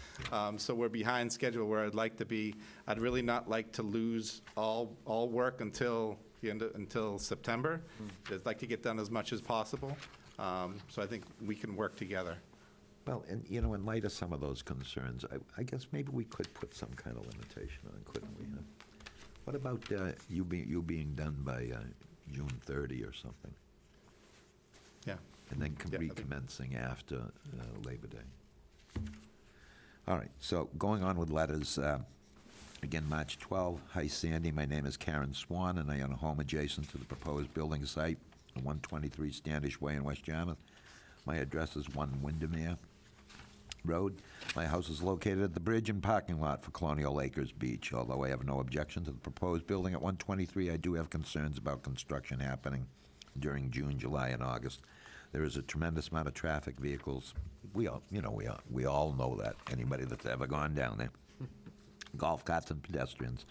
[SPEAKER 8] So we're behind schedule where I'd like to be. I'd really not like to lose all work until September. I'd like to get done as much as possible. So I think we can work together.
[SPEAKER 1] Well, and, in light of some of those concerns, I guess maybe we could put some kind of limitation on, couldn't we? Huh? What about you being done by June 30 or something?
[SPEAKER 8] Yeah.
[SPEAKER 1] And then
[SPEAKER 8] Yeah, I think-
[SPEAKER 1] recommencing after Labor Day. All right, so going on with letters, again, March 12. Hi, Sandy, my name is Karen Swan, and I own a home adjacent to the proposed building site, 123 Standish Way in West Yarmouth. My address is 1 Windermere Road. My house is located at the bridge and parking lot for Colonial Acres Beach. Although I have no objection to the proposed building at 123, I do have concerns about construction happening during June, July, and August. There is a tremendous amount of traffic, vehicles. We all know that, anybody that's ever gone down there. Golf carts and pedestrians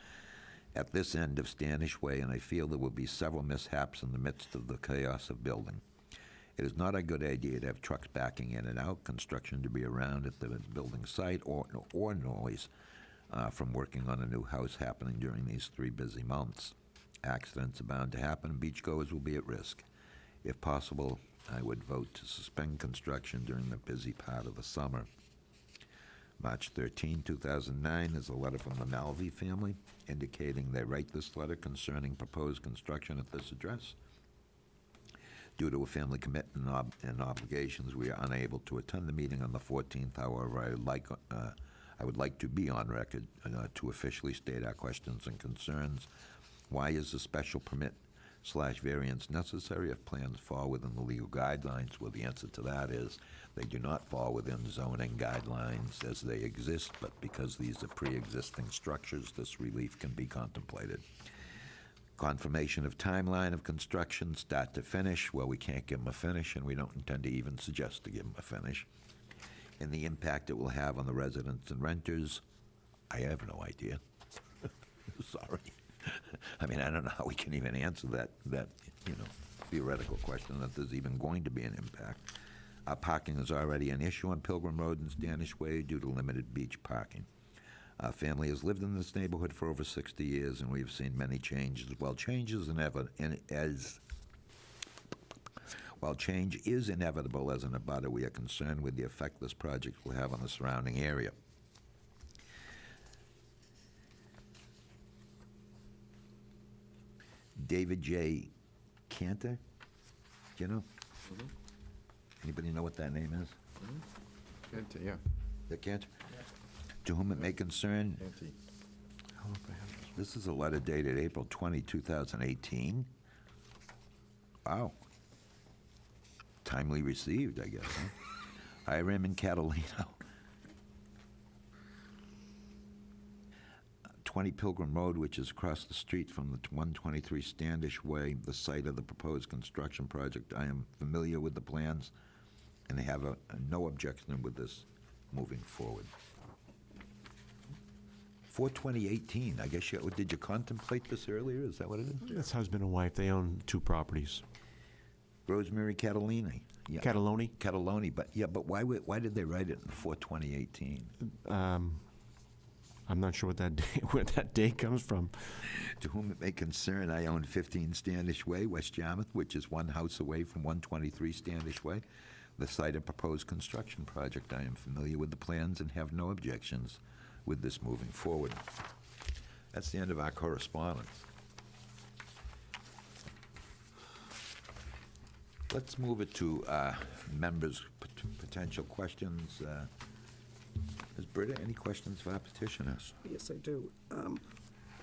[SPEAKER 1] at this end of Standish Way, and I feel there will be several mishaps in the midst of the chaos of building. It is not a good idea to have trucks backing in and out, construction to be around at the building site, or noise from working on a new house happening during these 3 busy months. Accidents are bound to happen, beachgoers will be at risk. If possible, I would vote to suspend construction during the busy part of the summer. March 13, 2009, is a letter from the Malvey family indicating they write this letter concerning proposed construction at this address. Due to a family commitment and obligations, we are unable to attend the meeting on the 14th. However, I would like to be on record to officially state our questions and concerns. Why is the special permit variance necessary if plans fall within the legal guidelines? Well, the answer to that is they do not fall within zoning guidelines as they exist, but because these are pre-existing structures, this relief can be contemplated. Confirmation of timeline of construction, start to finish. Well, we can't give them a finish, and we don't intend to even suggest to give them a finish. And the impact it will have on the residents and renters, I have no idea. Sorry. I mean, I don't know how we can even answer that theoretical question that there's even going to be an impact. Parking is already an issue on Pilgrim Road and Standish Way due to limited beach parking. Our family has lived in this neighborhood for over 60 years, and we've seen many changes. While change is inevitable as an abutter, we are concerned with the effect this project will have on the surrounding area. David J. Cantor, do you know? Anybody know what that name is?
[SPEAKER 4] Yeah.
[SPEAKER 1] The Cantor? To whom it may concern, this is a letter dated April 20, 2018. Wow. Timely received, I guess, huh? Hiram and Catalino. 20 Pilgrim Road, which is across the street from the 123 Standish Way, the site of the proposed construction project. I am familiar with the plans and have no objection with this moving forward. 4/20/18, I guess did you contemplate this earlier? Is that what it is?
[SPEAKER 2] That's husband and wife. They own 2 properties.
[SPEAKER 1] Rosemary Catalini. Yeah.
[SPEAKER 2] Cataloni?
[SPEAKER 1] Cataloni, but why did they write it in 4/20/18?
[SPEAKER 2] I'm not sure where that date comes from.
[SPEAKER 1] To whom it may concern, I own 15 Standish Way, West Yarmouth, which is 1 house away from 123 Standish Way, the site of proposed construction project. I am familiar with the plans and have no objections with this moving forward. That's the end of our correspondence. Let's move it to members' potential questions. Ms. Britta, any questions for our petitioners?
[SPEAKER 5] Yes, I do.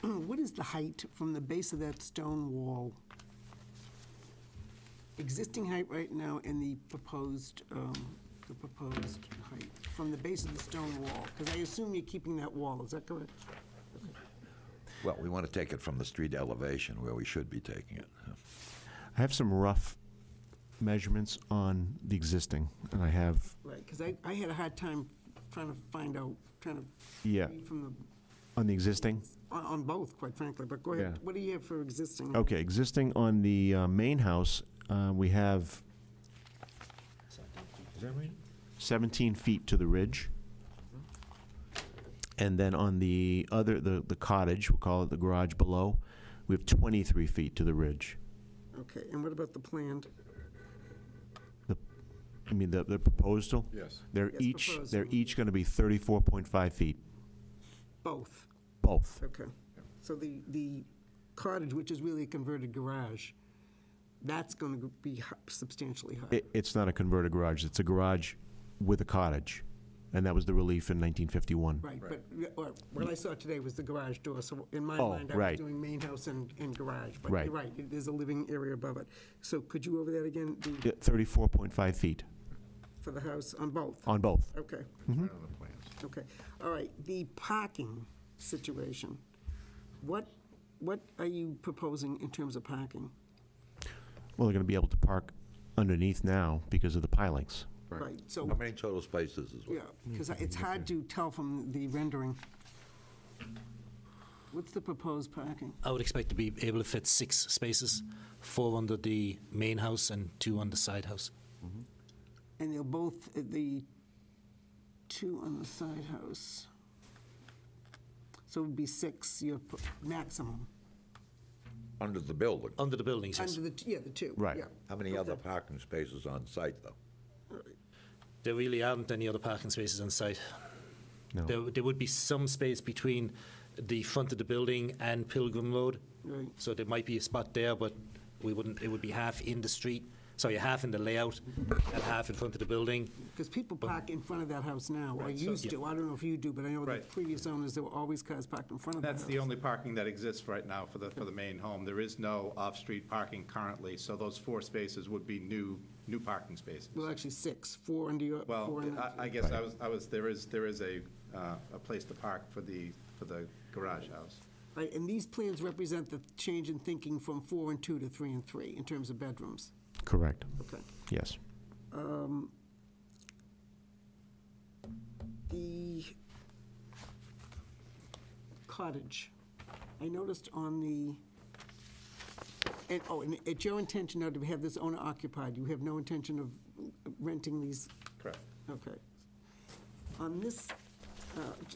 [SPEAKER 5] What is the height from the base of that stone wall? Existing height right now and the proposed height from the base of the stone wall? Because I assume you're keeping that wall, is that correct?
[SPEAKER 1] Well, we want to take it from the street elevation where we should be taking it.
[SPEAKER 2] I have some rough measurements on the existing, and I have,
[SPEAKER 5] Right, because I had a hard time trying to
[SPEAKER 2] yeah,
[SPEAKER 5] read from the,
[SPEAKER 2] on the existing.
[SPEAKER 5] on both, quite frankly, but go ahead.
[SPEAKER 2] Yeah.
[SPEAKER 5] What do you have for existing?
[SPEAKER 2] Okay, existing on the main house, we have 17 feet to the ridge. And then on the other, the cottage, we'll call it the garage below, we have 23 feet to the ridge.
[SPEAKER 5] Okay, and what about the planned?
[SPEAKER 2] The proposal?
[SPEAKER 4] Yes.
[SPEAKER 2] They're
[SPEAKER 5] Yes,
[SPEAKER 2] each,
[SPEAKER 5] proposal.
[SPEAKER 2] they're each gonna be 34.5 feet,
[SPEAKER 5] Both,
[SPEAKER 2] both.
[SPEAKER 5] okay. So the cottage, which is really a converted garage, that's going to be substantially higher.
[SPEAKER 2] It's not a converted garage, it's a garage with a cottage, and that was the relief in 1951.
[SPEAKER 5] Right, but what I saw today was the garage door, so in my
[SPEAKER 2] Oh,
[SPEAKER 5] mind, I was
[SPEAKER 2] right.
[SPEAKER 5] doing main house and garage. But
[SPEAKER 2] Right.
[SPEAKER 5] you're right, there's a living area above it. So could you go over that again,
[SPEAKER 2] Yeah, 34.5 feet
[SPEAKER 5] for the house on both?
[SPEAKER 2] on both.
[SPEAKER 5] Okay,
[SPEAKER 4] Right on the plans.
[SPEAKER 5] okay. All right, the parking situation, what are you proposing in terms of parking?
[SPEAKER 2] Well, they're gonna be able to park underneath now because of the pilings.
[SPEAKER 5] Right, so,
[SPEAKER 1] How many total spaces is it?
[SPEAKER 5] yeah, because it's hard to tell from the rendering. What's the proposed parking?
[SPEAKER 9] I would expect to be able to fit 6 spaces, 4 under the main house and 2 on the side house.
[SPEAKER 5] And they'll both, the 2 on the side house. So it would be 6, your maximum.
[SPEAKER 1] Under the building?
[SPEAKER 9] Under the buildings, yes.
[SPEAKER 5] Under the 2.
[SPEAKER 2] Right.
[SPEAKER 5] yeah.
[SPEAKER 1] How many other
[SPEAKER 5] Okay.
[SPEAKER 1] parking spaces on site, though?
[SPEAKER 9] There really aren't any other parking spaces on site.
[SPEAKER 2] No.
[SPEAKER 9] There would be some space between the front of the building and Pilgrim Road.
[SPEAKER 5] Right.
[SPEAKER 9] So there might be a spot there, but it would be half in the street, So you're half in the layout and half in front of the building.
[SPEAKER 5] Because people park in front of that house now, or
[SPEAKER 8] Right, so-
[SPEAKER 5] used to. I don't know if you do, but I know the
[SPEAKER 8] Right.
[SPEAKER 5] previous owners, there were always cars parked in front of that house.
[SPEAKER 8] That's the only parking that exists right now for the main home. There is no off-street parking currently, so those 4 spaces would be new parking spaces.
[SPEAKER 5] Well, actually 6, 4 under your, 4
[SPEAKER 8] Well,
[SPEAKER 5] in that.
[SPEAKER 8] I guess there is a place to park for the garage house.
[SPEAKER 5] Right, and these plans represent the change in thinking from 4 and 2 to 3 and 3 in terms of bedrooms.
[SPEAKER 2] Correct,
[SPEAKER 5] Okay.
[SPEAKER 2] yes.
[SPEAKER 5] The cottage, I noticed on the, and it's your intention now to have this owner occupied. You have no intention of renting these?
[SPEAKER 8] Correct.
[SPEAKER 5] Okay. On this,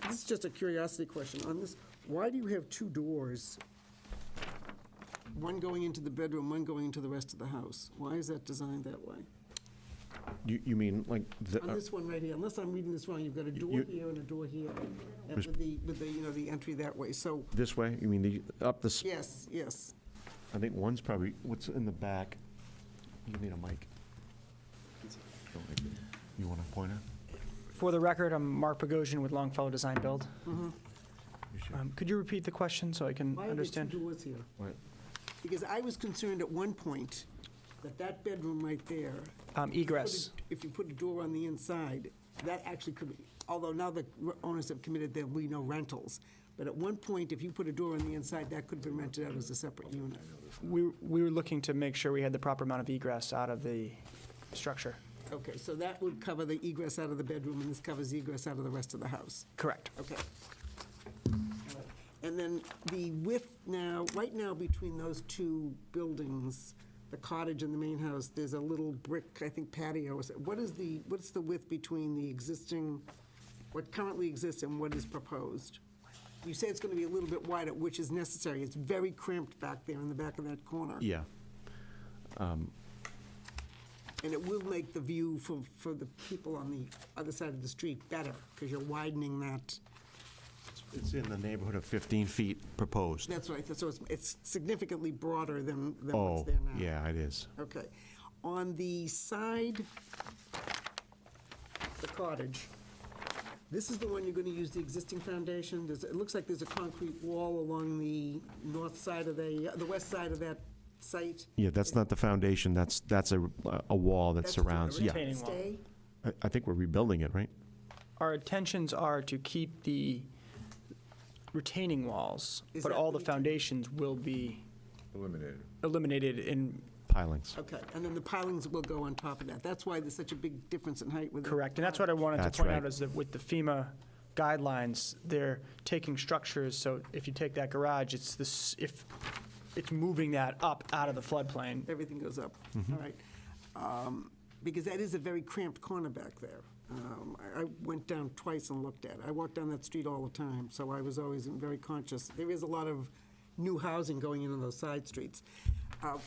[SPEAKER 5] this is just a curiosity question. On this, why do you have 2 doors? One going into the bedroom, one going into the rest of the house? Why is that designed that way?
[SPEAKER 2] You mean like,
[SPEAKER 5] On this one right here, unless I'm reading this wrong, you've got a door
[SPEAKER 2] You-
[SPEAKER 5] here and a door here, and
[SPEAKER 2] Mis-
[SPEAKER 5] with the, the entry that way. So,
[SPEAKER 2] this way, you mean up this,
[SPEAKER 5] yes, yes.
[SPEAKER 2] I think one's probably, what's in the back? You need a mic. You want a pointer?
[SPEAKER 10] For the record, I'm Mark Bogosian with Longfellow Design Build.
[SPEAKER 2] You should.
[SPEAKER 10] Could you repeat the question so I can
[SPEAKER 5] Why are there 2
[SPEAKER 10] understand?
[SPEAKER 5] doors here?
[SPEAKER 2] What?
[SPEAKER 5] Because I was concerned at one point that bedroom right there,
[SPEAKER 10] Egress.
[SPEAKER 5] if you put a door on the inside, that actually could be, although now the owners have committed, there'll be no rentals. But at one point, if you put a door on the inside, that could have been rented out as a separate unit.
[SPEAKER 10] We were looking to make sure we had the proper amount of egress out of the structure.
[SPEAKER 5] Okay, so that would cover the egress out of the bedroom, and this covers egress out of the rest of the house.
[SPEAKER 10] Correct.
[SPEAKER 5] Okay. And then the width now, right now between those 2 buildings, the cottage and the main house, there's a little brick, I think patio. What's the width between the existing, what currently exists and what is proposed? You say it's going to be a little bit wider, which is necessary. It's very cramped back there in the back of that corner.
[SPEAKER 2] Yeah.
[SPEAKER 5] And it will make the view for the people on the other side of the street better, because you're widening that.
[SPEAKER 2] It's in the neighborhood of 15 feet proposed.
[SPEAKER 5] That's right, so it's significantly broader than what's
[SPEAKER 2] Oh,
[SPEAKER 5] there now.
[SPEAKER 2] yeah, it is.
[SPEAKER 5] Okay. On the side, the cottage, this is the one you're going to use the existing foundation? It looks like there's a concrete wall along the north side of the west side of that site.
[SPEAKER 2] Yeah, that's not the foundation, that's a wall that
[SPEAKER 5] That's what's gonna
[SPEAKER 2] surrounds, yeah.
[SPEAKER 10] Retaining wall.
[SPEAKER 5] Stay?
[SPEAKER 2] I think we're rebuilding it, right?
[SPEAKER 10] Our intentions are to keep the retaining walls,
[SPEAKER 5] Is
[SPEAKER 10] but
[SPEAKER 5] that
[SPEAKER 10] all the
[SPEAKER 5] retain-
[SPEAKER 10] foundations will be
[SPEAKER 4] Eliminated.
[SPEAKER 10] eliminated in,
[SPEAKER 2] Pilings.
[SPEAKER 5] Okay, and then the pilings will go on top of that. That's why there's such a big difference in height with the
[SPEAKER 10] correct. And that's what I wanted to
[SPEAKER 2] That's
[SPEAKER 10] point
[SPEAKER 2] right.
[SPEAKER 10] out, is that with the FEMA guidelines, they're taking structures, so if you take that garage, it's this, if it's moving that up out of the floodplain.
[SPEAKER 5] Everything goes up,
[SPEAKER 2] Mm-hmm.
[SPEAKER 5] all right. Because that is a very cramped corner back there. I went down twice and looked at it. I walk down that street all the time, so I was always very conscious. There is a lot of new housing going in on those side streets.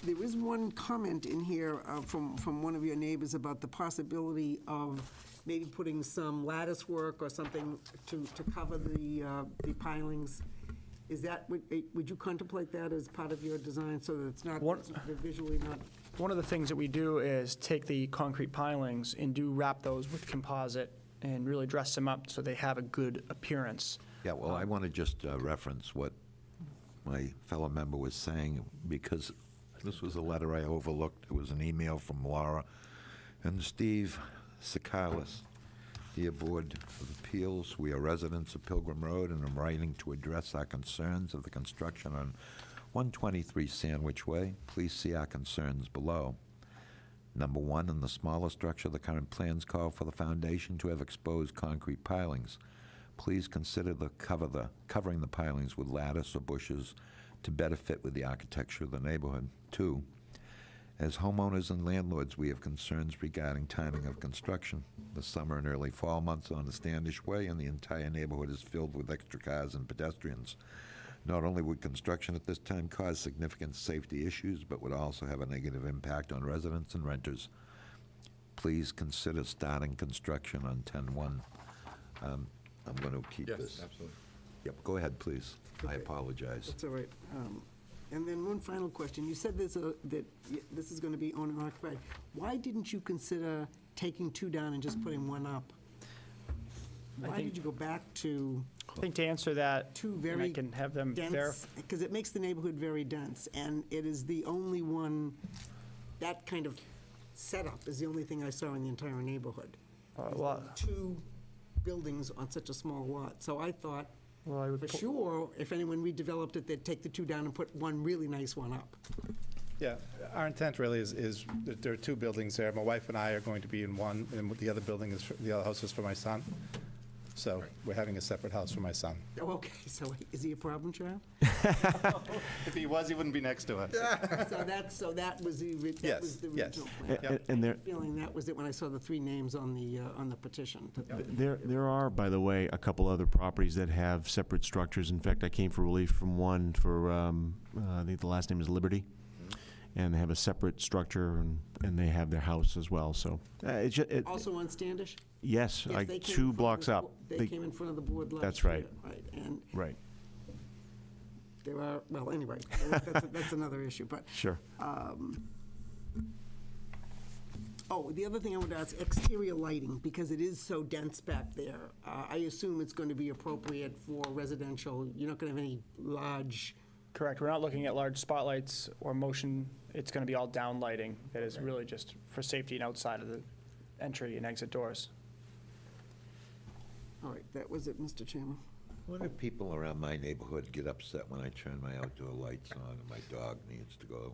[SPEAKER 5] There is one comment in here from one of your neighbors about the possibility of maybe putting some lattice work or something to cover the pilings. Is that, would you contemplate that as part of your design so that it's not, they're visually not?
[SPEAKER 10] One of the things that we do is take the concrete pilings and wrap those with composite and really dress them up so they have a good appearance.
[SPEAKER 1] Yeah, well, I want to just reference what my fellow member was saying, because this was a letter I overlooked. It was an email from Laura and Steve Sikalis. Dear Board of Appeals, we are residents of Pilgrim Road, and I'm writing to address our concerns of the construction on 123 Sandwich Way. Please see our concerns below. Number 1, in the smaller structure, the current plans call for the foundation to have exposed concrete pilings. Please consider covering the pilings with lattice or bushes to better fit with the architecture of the neighborhood. 2, as homeowners and landlords, we have concerns regarding timing of construction. The summer and early fall months on the Standish Way, and the entire neighborhood is filled with extra cars and pedestrians. Not only would construction at this time cause significant safety issues, but would also have a negative impact on residents and renters. Please consider starting construction on 10/1. I'm going to keep
[SPEAKER 4] Yes,
[SPEAKER 1] this.
[SPEAKER 4] absolutely.
[SPEAKER 1] Yep, go ahead, please. I
[SPEAKER 5] Okay.
[SPEAKER 1] apologize.
[SPEAKER 5] That's all right. And then one final question. You said that this is going to be owner occupied. Why didn't you consider taking 2 down and just putting 1 up? Why
[SPEAKER 10] think-
[SPEAKER 5] did you go back to
[SPEAKER 10] I think to answer that,
[SPEAKER 5] 2
[SPEAKER 10] and
[SPEAKER 5] very
[SPEAKER 10] I can have them
[SPEAKER 5] dense?
[SPEAKER 10] verify.
[SPEAKER 5] Because it makes the neighborhood very dense, and it is the only one, that kind of setup is the only thing I saw in the entire neighborhood.
[SPEAKER 10] Well,
[SPEAKER 5] 2 buildings on such a small lot. So I thought,
[SPEAKER 10] well, I would
[SPEAKER 5] for
[SPEAKER 10] po-
[SPEAKER 5] sure, if anyone redeveloped it, they'd take the 2 down and put 1 really nice one up.
[SPEAKER 8] Yeah, our intent really is that there are 2 buildings there. My wife and I are going to be in one, and the other building is, the other house is for my son. So we're having a separate house for my son.
[SPEAKER 5] Oh, okay, so is he a problem child?
[SPEAKER 8] If he was, he wouldn't be next to us.
[SPEAKER 5] So that was the, that
[SPEAKER 8] Yes,
[SPEAKER 5] was the
[SPEAKER 8] yes.
[SPEAKER 5] original plan.
[SPEAKER 8] Yep.
[SPEAKER 2] And there,
[SPEAKER 5] Feeling that was it when I saw the 3 names on the petition.
[SPEAKER 2] there are, by the way, a couple other properties that have separate structures. In fact, I came for relief from one for, I think the last name is Liberty. And they have a separate structure, and they have their house as well, so.
[SPEAKER 5] Also on Standish?
[SPEAKER 2] Yes,
[SPEAKER 5] Yes,
[SPEAKER 2] like
[SPEAKER 5] they came
[SPEAKER 2] 2
[SPEAKER 5] in front of
[SPEAKER 2] blocks
[SPEAKER 5] this
[SPEAKER 2] up.
[SPEAKER 5] bo- They came in front of the board last year.
[SPEAKER 2] That's right.
[SPEAKER 5] Right, and
[SPEAKER 2] Right,
[SPEAKER 5] there are, well, anyway, that's another issue, but,
[SPEAKER 2] sure.
[SPEAKER 5] oh, the other thing I would ask, exterior lighting, because it is so dense back there. I assume it's going to be appropriate for residential. You're not going to have any large,
[SPEAKER 10] Correct, we're not looking at large spotlights or motion, it's gonna be all down lighting that is really just for safety and outside of the entry and exit doors.
[SPEAKER 5] all right, that was it, Mr. Chairman.
[SPEAKER 1] Why do people around my neighborhood get upset when I turn my outdoor lights on and my dog needs to go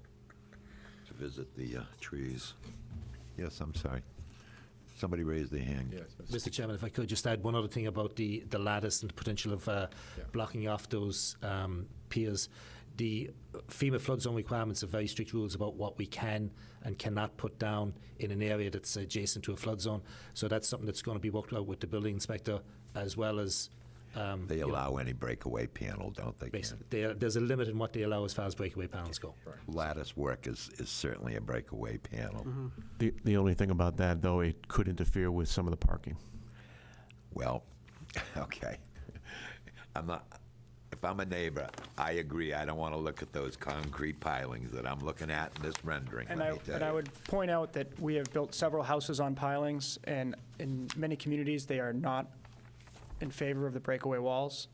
[SPEAKER 1] to visit the trees? Yes, I'm sorry. Somebody raised their hand.
[SPEAKER 9] Mr. Chairman, if I could just add one other thing about the lattice and the potential of blocking off those piers. The FEMA flood zone requirements have very strict rules about what we can and cannot put down in an area that's adjacent to a flood zone. So that's something that's going to be worked out with the building inspector, as well as
[SPEAKER 1] They allow any breakaway panel, don't they? Ken?
[SPEAKER 9] basically, there's a limit in what they allow as far as breakaway panels go.
[SPEAKER 1] Lattice work is certainly a breakaway panel.
[SPEAKER 2] The only thing about that, though, it could interfere with some of the parking.
[SPEAKER 1] Well, okay. If I'm a neighbor, I agree, I don't want to look at those concrete pilings that I'm looking at in this rendering,
[SPEAKER 10] And
[SPEAKER 1] let me tell
[SPEAKER 10] I
[SPEAKER 1] you.
[SPEAKER 10] would point out that we have built several houses on pilings, and in many communities, they are not in favor of the breakaway walls.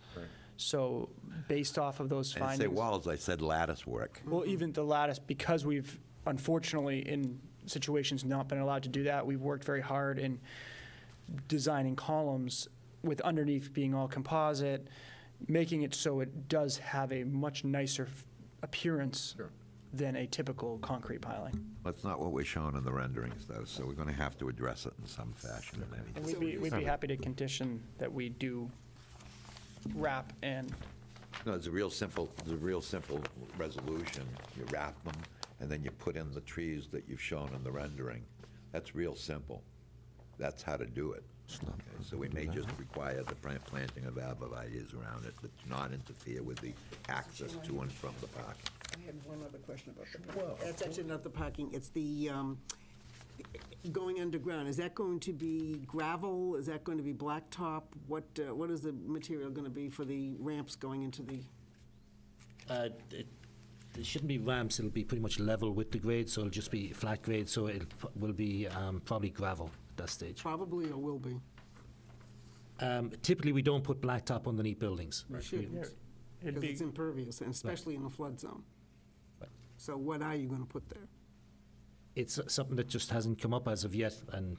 [SPEAKER 10] So based off of those
[SPEAKER 1] I didn't
[SPEAKER 10] findings.
[SPEAKER 1] say walls, I said lattice work.
[SPEAKER 10] Well, even the lattice, because we've unfortunately in situations not been allowed to do that, we've worked very hard in designing columns with underneath being all composite, making it so it does have a much nicer appearance than a typical concrete piling.
[SPEAKER 1] That's not what we're showing in the renderings, though, so we're going to have to address it in some fashion in any.
[SPEAKER 10] And we'd be happy to condition that we do wrap and,
[SPEAKER 1] No, it's a real simple resolution. You wrap them, and then you put in the trees that you've shown in the rendering. That's real simple. That's how to do it. Okay, so we may just require the planting of arborvitaes around it that do not interfere with the access to and from the park.
[SPEAKER 5] I had one other question about the parking. That's actually not the parking, it's the going underground. Is that going to be gravel? Is that going to be blacktop? What is the material going to be for the ramps going into the?
[SPEAKER 9] It shouldn't be ramps, it'll be pretty much level with the grade, so it'll just be flat grade, so it will be probably gravel at that stage.
[SPEAKER 5] Probably or will be?
[SPEAKER 9] Typically, we don't put blacktop underneath buildings.
[SPEAKER 5] You shouldn't,
[SPEAKER 10] it'd
[SPEAKER 5] because
[SPEAKER 10] be,
[SPEAKER 5] it's impervious, and especially in a flood zone.
[SPEAKER 9] Right.
[SPEAKER 5] So what are you going to put there?
[SPEAKER 9] It's something that just hasn't come up as of yet, and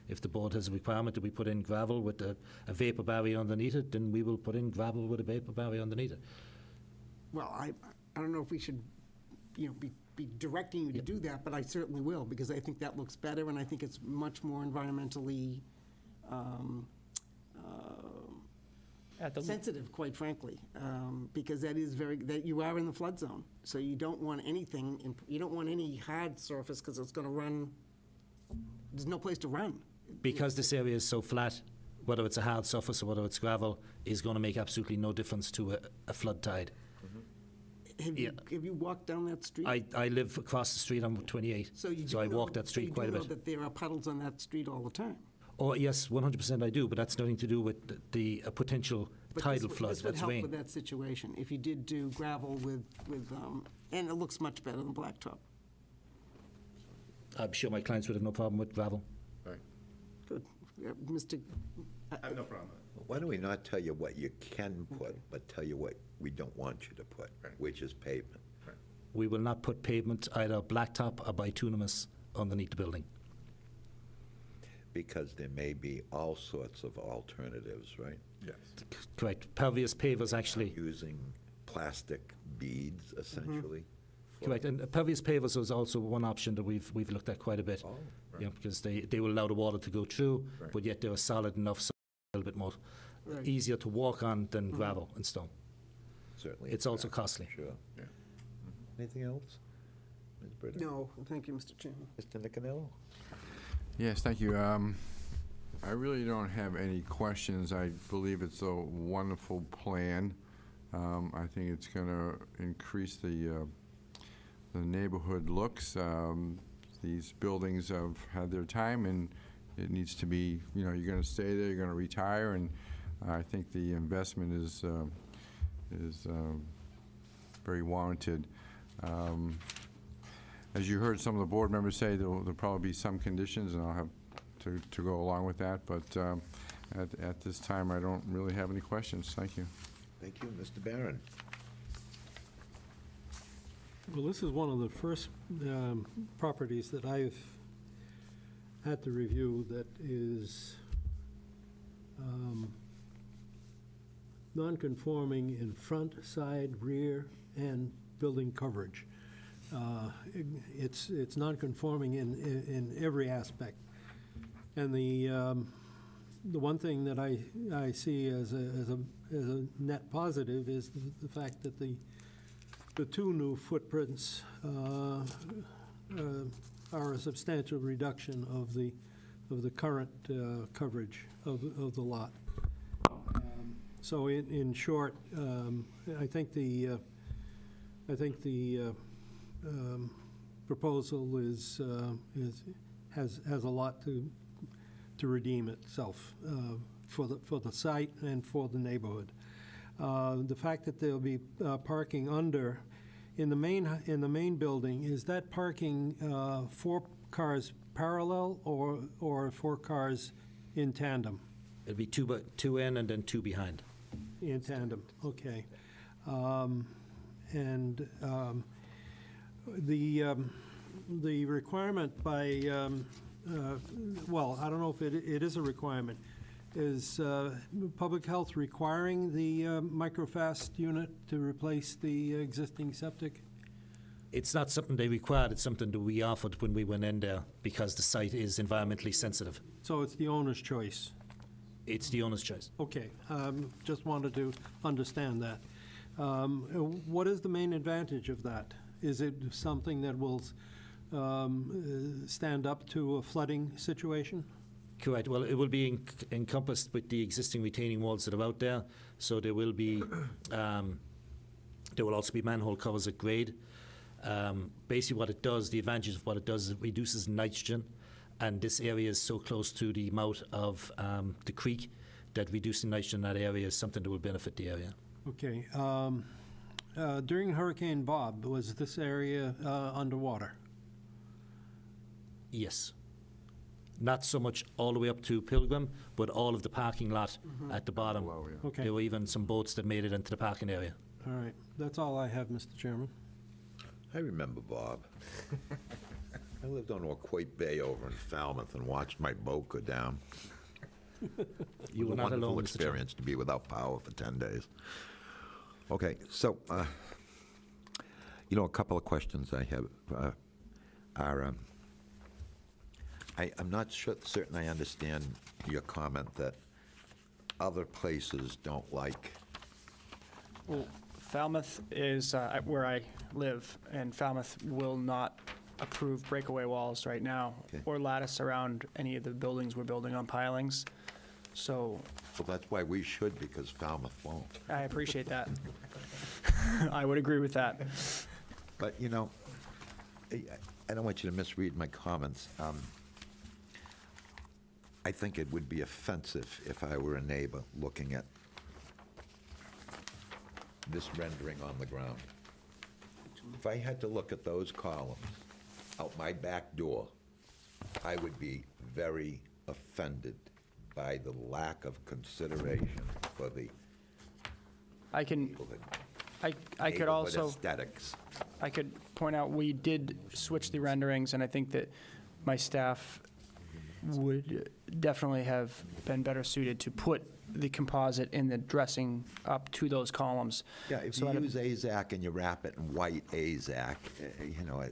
[SPEAKER 9] if the board has a requirement that we put in gravel with a vapor barrier underneath it, then we will put in gravel with a vapor barrier underneath it.
[SPEAKER 5] Well, I don't know if we should, be directing you to do that, but I certainly will, because I think that looks better, and I think it's much more environmentally
[SPEAKER 10] at the,
[SPEAKER 5] sensitive, quite frankly, because that you are in the flood zone, so you don't want anything, you don't want any hard surface, because it's going to run, there's no place to run.
[SPEAKER 9] Because this area is so flat, whether it's a hard surface or whether it's gravel, is going to make absolutely no difference to a flood tide.
[SPEAKER 5] Have you walked down that street?
[SPEAKER 9] I live across the street on 28,
[SPEAKER 5] So you
[SPEAKER 9] so
[SPEAKER 5] do
[SPEAKER 9] I walk that
[SPEAKER 5] so
[SPEAKER 9] street quite a
[SPEAKER 5] You do know
[SPEAKER 9] bit.
[SPEAKER 5] that there are puddles on that street all the time?
[SPEAKER 9] Oh, yes, 100% I do, but that's nothing to do with the potential
[SPEAKER 5] But
[SPEAKER 9] tidal
[SPEAKER 5] this
[SPEAKER 9] floods,
[SPEAKER 5] would
[SPEAKER 9] that's
[SPEAKER 5] help
[SPEAKER 9] rain.
[SPEAKER 5] with that situation, if you did do gravel with, and it looks much better than blacktop.
[SPEAKER 9] I'm sure my clients would have no problem with gravel.
[SPEAKER 4] Right.
[SPEAKER 5] Good. Yeah, Mr.,
[SPEAKER 8] I have no problem.
[SPEAKER 1] Why do we not tell you what you can put, but tell you what we don't want you to put, which is pavement?
[SPEAKER 9] We will not put pavement, either blacktop or bituminous, underneath the building.
[SPEAKER 1] Because there may be all sorts of alternatives, right?
[SPEAKER 4] Yes.
[SPEAKER 9] Correct. Pervious pavers, actually.
[SPEAKER 1] Using plastic beads, essentially. for-
[SPEAKER 9] Correct. And pervious pavers is also one option that we've looked at quite a bit.
[SPEAKER 1] Oh,
[SPEAKER 9] Yeah, because they will allow the water to go through,
[SPEAKER 4] Right.
[SPEAKER 9] but yet they're solid enough, so a little bit more
[SPEAKER 5] Right.
[SPEAKER 9] easier to walk on than gravel and stone.
[SPEAKER 1] certainly.
[SPEAKER 9] It's also costly.
[SPEAKER 1] Sure.
[SPEAKER 4] Yeah.
[SPEAKER 1] Anything else? Ms. Britton?
[SPEAKER 5] no, thank you, Mr. Chairman.
[SPEAKER 1] Mr. Nicanello?
[SPEAKER 4] Yes, thank you. I really don't have any questions. I believe it's a wonderful plan. I think it's going to increase the neighborhood looks. These buildings have had their time, and it needs to be, you're going to stay there, you're going to retire, and I think the investment is very warranted. As you heard some of the board members say, there'll probably be some conditions, and I'll have to go along with that, but at this time, I don't really have any questions. Thank you.
[SPEAKER 1] Thank you. Mr. Barron?
[SPEAKER 3] Well, this is one of the first properties that I've had to review that is non-conforming in front, side, rear, and building coverage. It's non-conforming in every aspect. And the one thing that I see as a net positive is the fact that the two new footprints are a substantial reduction of the current coverage of the lot. So in short, I think the proposal has a lot to redeem itself for the site and for the neighborhood. The fact that there'll be parking under in the main building, is that parking 4 cars parallel or 4 cars in tandem?
[SPEAKER 9] It'll be two in and then 2 behind.
[SPEAKER 3] In tandem, okay. The requirement by, well, I don't know if it is a requirement. Is public health requiring the microfast unit to replace the existing septic?
[SPEAKER 9] It's not something they required, it's something that we offered when we went in there because the site is environmentally sensitive.
[SPEAKER 3] So it's the owner's choice?
[SPEAKER 9] It's the owner's choice.
[SPEAKER 3] Okay, just wanted to understand that. What is the main advantage of that? Is it something that will stand up to a flooding situation?
[SPEAKER 9] Correct. Well, it will be encompassed with the existing retaining walls that are out there. So there will be, there will also be manhole covers at grade. Basically what it does, the advantage of what it does is it reduces nitrogen. And this area is so close to the mouth of the creek that reducing nitrogen in that area is something that will benefit the area.
[SPEAKER 3] Okay. During Hurricane Bob, was this area underwater?
[SPEAKER 9] Yes. Not so much all the way up to Pilgrim, but all of the parking lot at the bottom.
[SPEAKER 4] Below, yeah.
[SPEAKER 3] Okay,
[SPEAKER 9] There were even some boats that made it into the parking area.
[SPEAKER 3] all right. That's all I have, Mr. Chairman.
[SPEAKER 1] I remember Bob. I lived on Waquoit Bay over in Falmouth and watched my boat go down.
[SPEAKER 9] You were not
[SPEAKER 1] It was a
[SPEAKER 9] alone,
[SPEAKER 1] wonderful
[SPEAKER 9] Mr. Chairman.
[SPEAKER 1] experience to be without power for 10 days. Okay, so, a couple of questions I have are, I'm not certain I understand your comment that other places don't like.
[SPEAKER 10] Well, Falmouth is where I live, and Falmouth will not approve breakaway walls right now
[SPEAKER 1] Okay.
[SPEAKER 10] or lattice around any of the buildings we're building on pilings. So
[SPEAKER 1] Well, that's why we should, because Falmouth won't.
[SPEAKER 10] I appreciate that. I would agree with that.
[SPEAKER 1] But, I don't want you to misread my comments. I think it would be offensive if I were a neighbor looking at this rendering on the ground. If I had to look at those columns out my back door, I would be very offended by the lack of consideration for the
[SPEAKER 10] I can,
[SPEAKER 1] neighborhood.
[SPEAKER 10] I could
[SPEAKER 1] neighborhood
[SPEAKER 10] also,
[SPEAKER 1] aesthetics.
[SPEAKER 10] I could point out, we did switch the renderings, and I think that my staff would definitely have been better suited to put the composite in the dressing up to those columns.
[SPEAKER 1] Yeah, if
[SPEAKER 10] So
[SPEAKER 1] you
[SPEAKER 10] I'd-
[SPEAKER 1] use AZAC and you wrap it in white AZAC,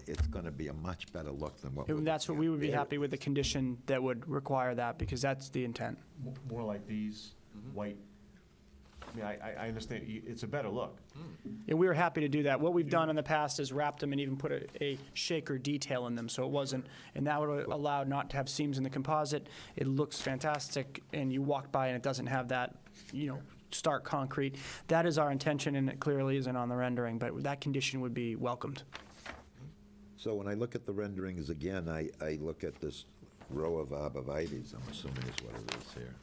[SPEAKER 1] it's going to be a much better look than what we're
[SPEAKER 10] And that's what
[SPEAKER 1] looking
[SPEAKER 10] we
[SPEAKER 1] at
[SPEAKER 10] would be
[SPEAKER 1] there.
[SPEAKER 10] happy with, the condition that would require that, because that's the intent.
[SPEAKER 2] More like these, white. I mean, I understand, it's a better look.
[SPEAKER 10] And we were happy to do that. What we've done in the past is wrapped them and even put a shaker detail in them, so it wasn't, and that would allow not to have seams in the composite. It looks fantastic, and you walk by and it doesn't have that, stark concrete. That is our intention, and it clearly isn't on the rendering, but that condition would be welcomed.
[SPEAKER 1] So when I look at the renderings again, I look at this row of arborvitaes, I'm assuming is what it is here.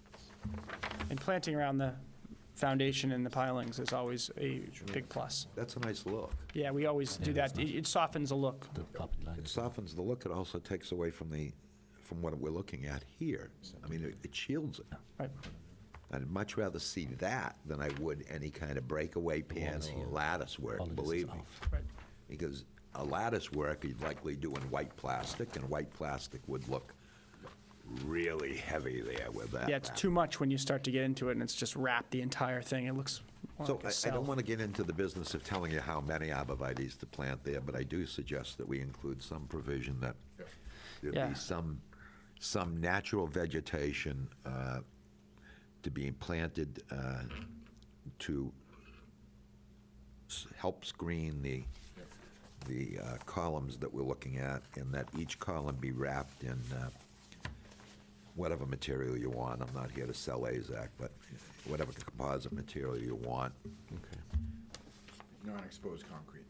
[SPEAKER 10] And planting around the foundation and the pilings is always a big plus.
[SPEAKER 1] That's a nice look.
[SPEAKER 10] Yeah, we always do that. It softens the look.
[SPEAKER 9] The property line.
[SPEAKER 1] It softens the look, it also takes away from what we're looking at here. I mean, it shields it.
[SPEAKER 10] Right.
[SPEAKER 1] I'd much rather see that than I would any kind of breakaway pansy lattice work,
[SPEAKER 9] All of this is
[SPEAKER 1] believe me.
[SPEAKER 9] off.
[SPEAKER 10] Right.
[SPEAKER 1] Because a lattice work, you'd likely do in white plastic, and white plastic would look really heavy there with that.
[SPEAKER 10] Yeah, it's too much when you start to get into it, and it's just wrapped the entire thing. It looks more
[SPEAKER 1] So
[SPEAKER 10] like a
[SPEAKER 1] I
[SPEAKER 10] cell.
[SPEAKER 1] don't want to get into the business of telling you how many arborvitaes to plant there, but I do suggest that we include some provision that there
[SPEAKER 10] Yeah.
[SPEAKER 1] be some natural vegetation to be planted to help screen the columns that we're looking at, and that each column be wrapped in whatever material you want. I'm not here to sell AZAC, but whatever composite material you want,
[SPEAKER 4] Non-exposed concrete.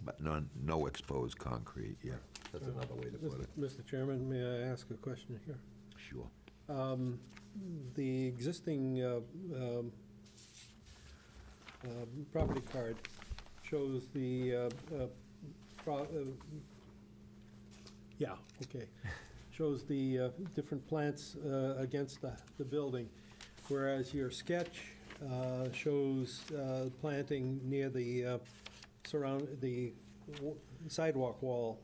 [SPEAKER 1] but no exposed concrete, yeah. That's another way to put it.
[SPEAKER 3] Mr. Chairman, may I ask a question here?
[SPEAKER 1] Sure.
[SPEAKER 3] The existing property card shows the, shows the different plants against the building, whereas your sketch shows planting near the sidewalk wall.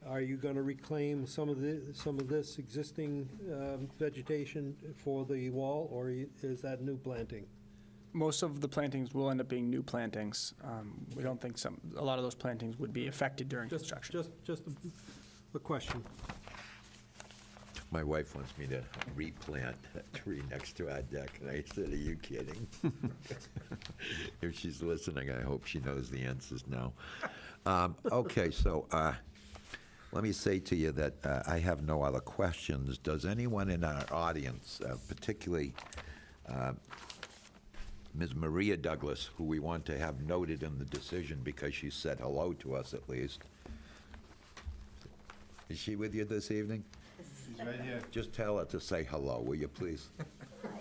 [SPEAKER 3] Are you going to reclaim some of this existing vegetation for the wall, or is that new planting?
[SPEAKER 10] Most of the plantings will end up being new plantings. We don't think a lot of those plantings would be affected during construction.
[SPEAKER 3] Just a question.
[SPEAKER 1] My wife wants me to replant that tree next to our deck, and I said, are you kidding? If she's listening, I hope she knows the answers now. Okay, so let me say to you that I have no other questions. Does anyone in our audience, particularly Ms. Maria Douglas, who we want to have noted in the decision because she said hello to us at least. Is she with you this evening?
[SPEAKER 8] She's right here.
[SPEAKER 1] Just tell her to say hello, will you, please?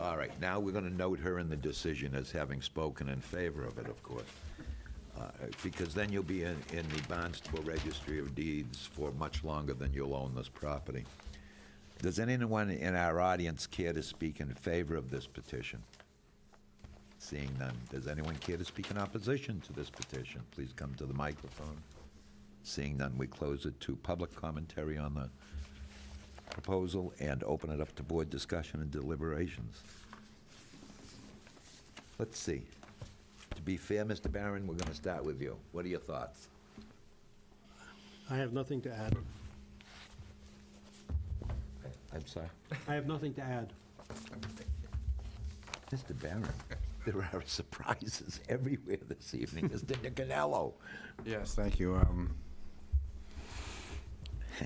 [SPEAKER 1] All right, now we're going to note her in the decision as having spoken in favor of it, of course. Because then you'll be in the Barnstable Registry of Deeds for much longer than you'll own this property. Does anyone in our audience care to speak in favor of this petition? Seeing none. Does anyone care to speak in opposition to this petition? Please come to the microphone. Seeing none, we close it to public commentary on the proposal and open it up to board discussion and deliberations. Let's see. To be fair, Mr. Barron, we're going to start with you. What are your thoughts?
[SPEAKER 3] I have nothing to add.
[SPEAKER 1] I'm sorry?
[SPEAKER 3] I have nothing to add.
[SPEAKER 1] Mr. Barron, there are surprises everywhere this evening. Mr. Nicanello.
[SPEAKER 4] Yes, thank you.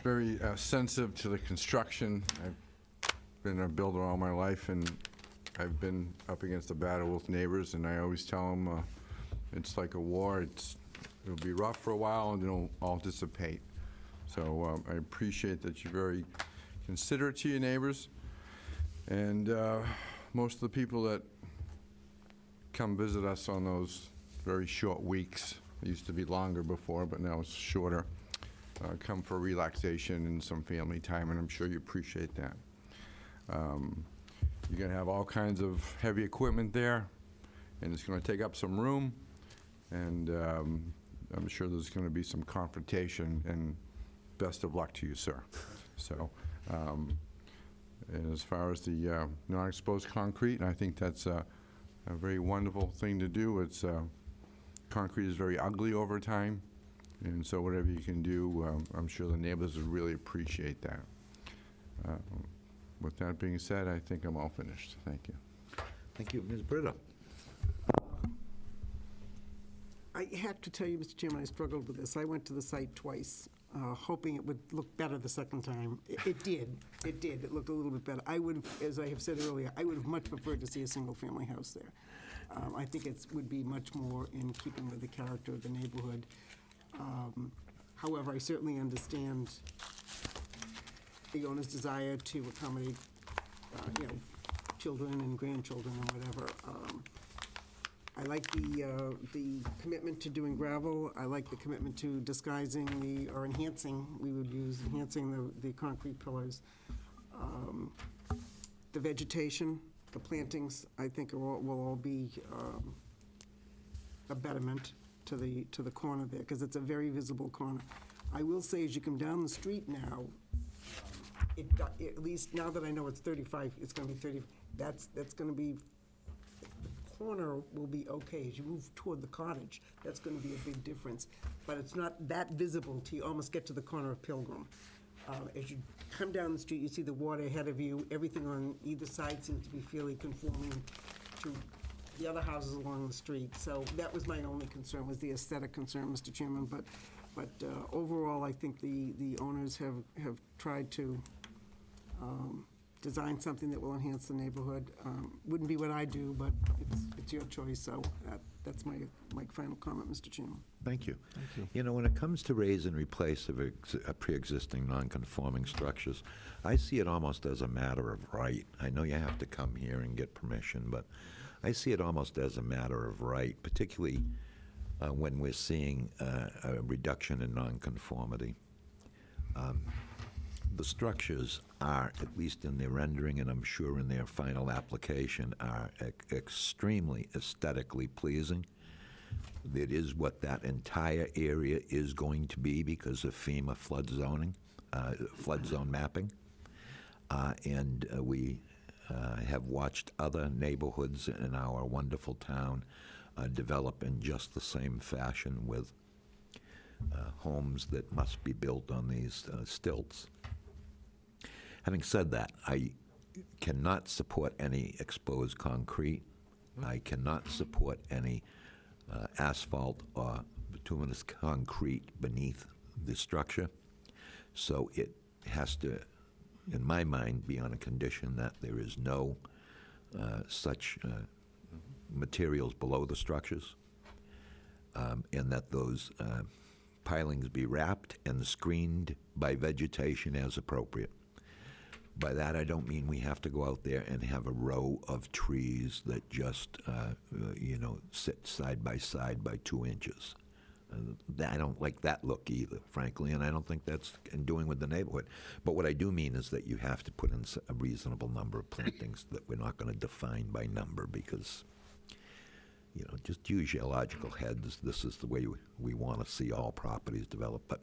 [SPEAKER 4] Very sensitive to the construction. I've been a builder all my life, and I've been up against a battle with neighbors, and I always tell them it's like a war. It'll be rough for a while, and it'll all dissipate. So I appreciate that you're very considerate to your neighbors, and most of the people that come visit us on those very short weeks. It used to be longer before, but now it's shorter. Come for relaxation and some family time, and I'm sure you appreciate that. You're going to have all kinds of heavy equipment there, and it's going to take up some room, and I'm sure there's going to be some confrontation, and best of luck to you, sir. So, and as far as the non-exposed concrete, I think that's a very wonderful thing to do. It's concrete is very ugly over time, and so whatever you can do, I'm sure the neighbors would really appreciate that. With that being said, I think I'm all finished. Thank you.
[SPEAKER 1] Thank you. Ms. Britta?
[SPEAKER 5] I have to tell you, Mr. Chairman, I struggled with this. I went to the site twice, hoping it would look better the second time. It did. It did. It looked a little bit better. I would have, as I have said earlier, I would have much preferred to see a single-family house there. I think it would be much more in keeping with the character of the neighborhood. However, I certainly understand the owner's desire to accommodate, children and grandchildren and whatever. I like the commitment to doing gravel. I like the commitment to disguising or enhancing, we would use enhancing the concrete pillars. The vegetation, the plantings, I think will all be a betterment to the corner there, because it's a very visible corner. I will say, as you come down the street now, at least now that I know it's 35, it's going to be 30, that's going to be, the corner will be okay. As you move toward the cottage, that's going to be a big difference. But it's not that visible till you almost get to the corner of Pilgrim. As you come down the street, you see the water ahead of you. Everything on either side seems to be fairly conforming to the other houses along the street. So that was my only concern, was the aesthetic concern, Mr. Chairman. But overall, I think the owners have tried to design something that will enhance the neighborhood. Wouldn't be what I do, but it's your choice. So that's my final comment, Mr. Chairman.
[SPEAKER 1] Thank you. You know, when it comes to raise and replace of pre-existing non-conforming structures, I see it almost as a matter of right. I know you have to come here and get permission, but I see it almost as a matter of right, particularly when we're seeing a reduction in nonconformity. The structures are, at least in their rendering, and I'm sure in their final application, are extremely aesthetically pleasing. It is what that entire area is going to be because of FEMA flood zoning, flood zone mapping. And we have watched other neighborhoods in our wonderful town develop in just the same fashion with homes that must be built on these stilts. Having said that, I cannot support any exposed concrete. I cannot support any asphalt or bituminous concrete beneath the structure. So it has to, in my mind, be on a condition that there is no such materials below the structures, and that those pilings be wrapped and screened by vegetation as appropriate. By that, I don't mean we have to go out there and have a row of trees that just, sit side by 2 inches. I don't like that look either, frankly, and I don't think that's in doing with the neighborhood. But what I do mean is that you have to put in a reasonable number of plantings that we're not going to define by number because, just use your logical heads. This is the way we want to see all properties developed. But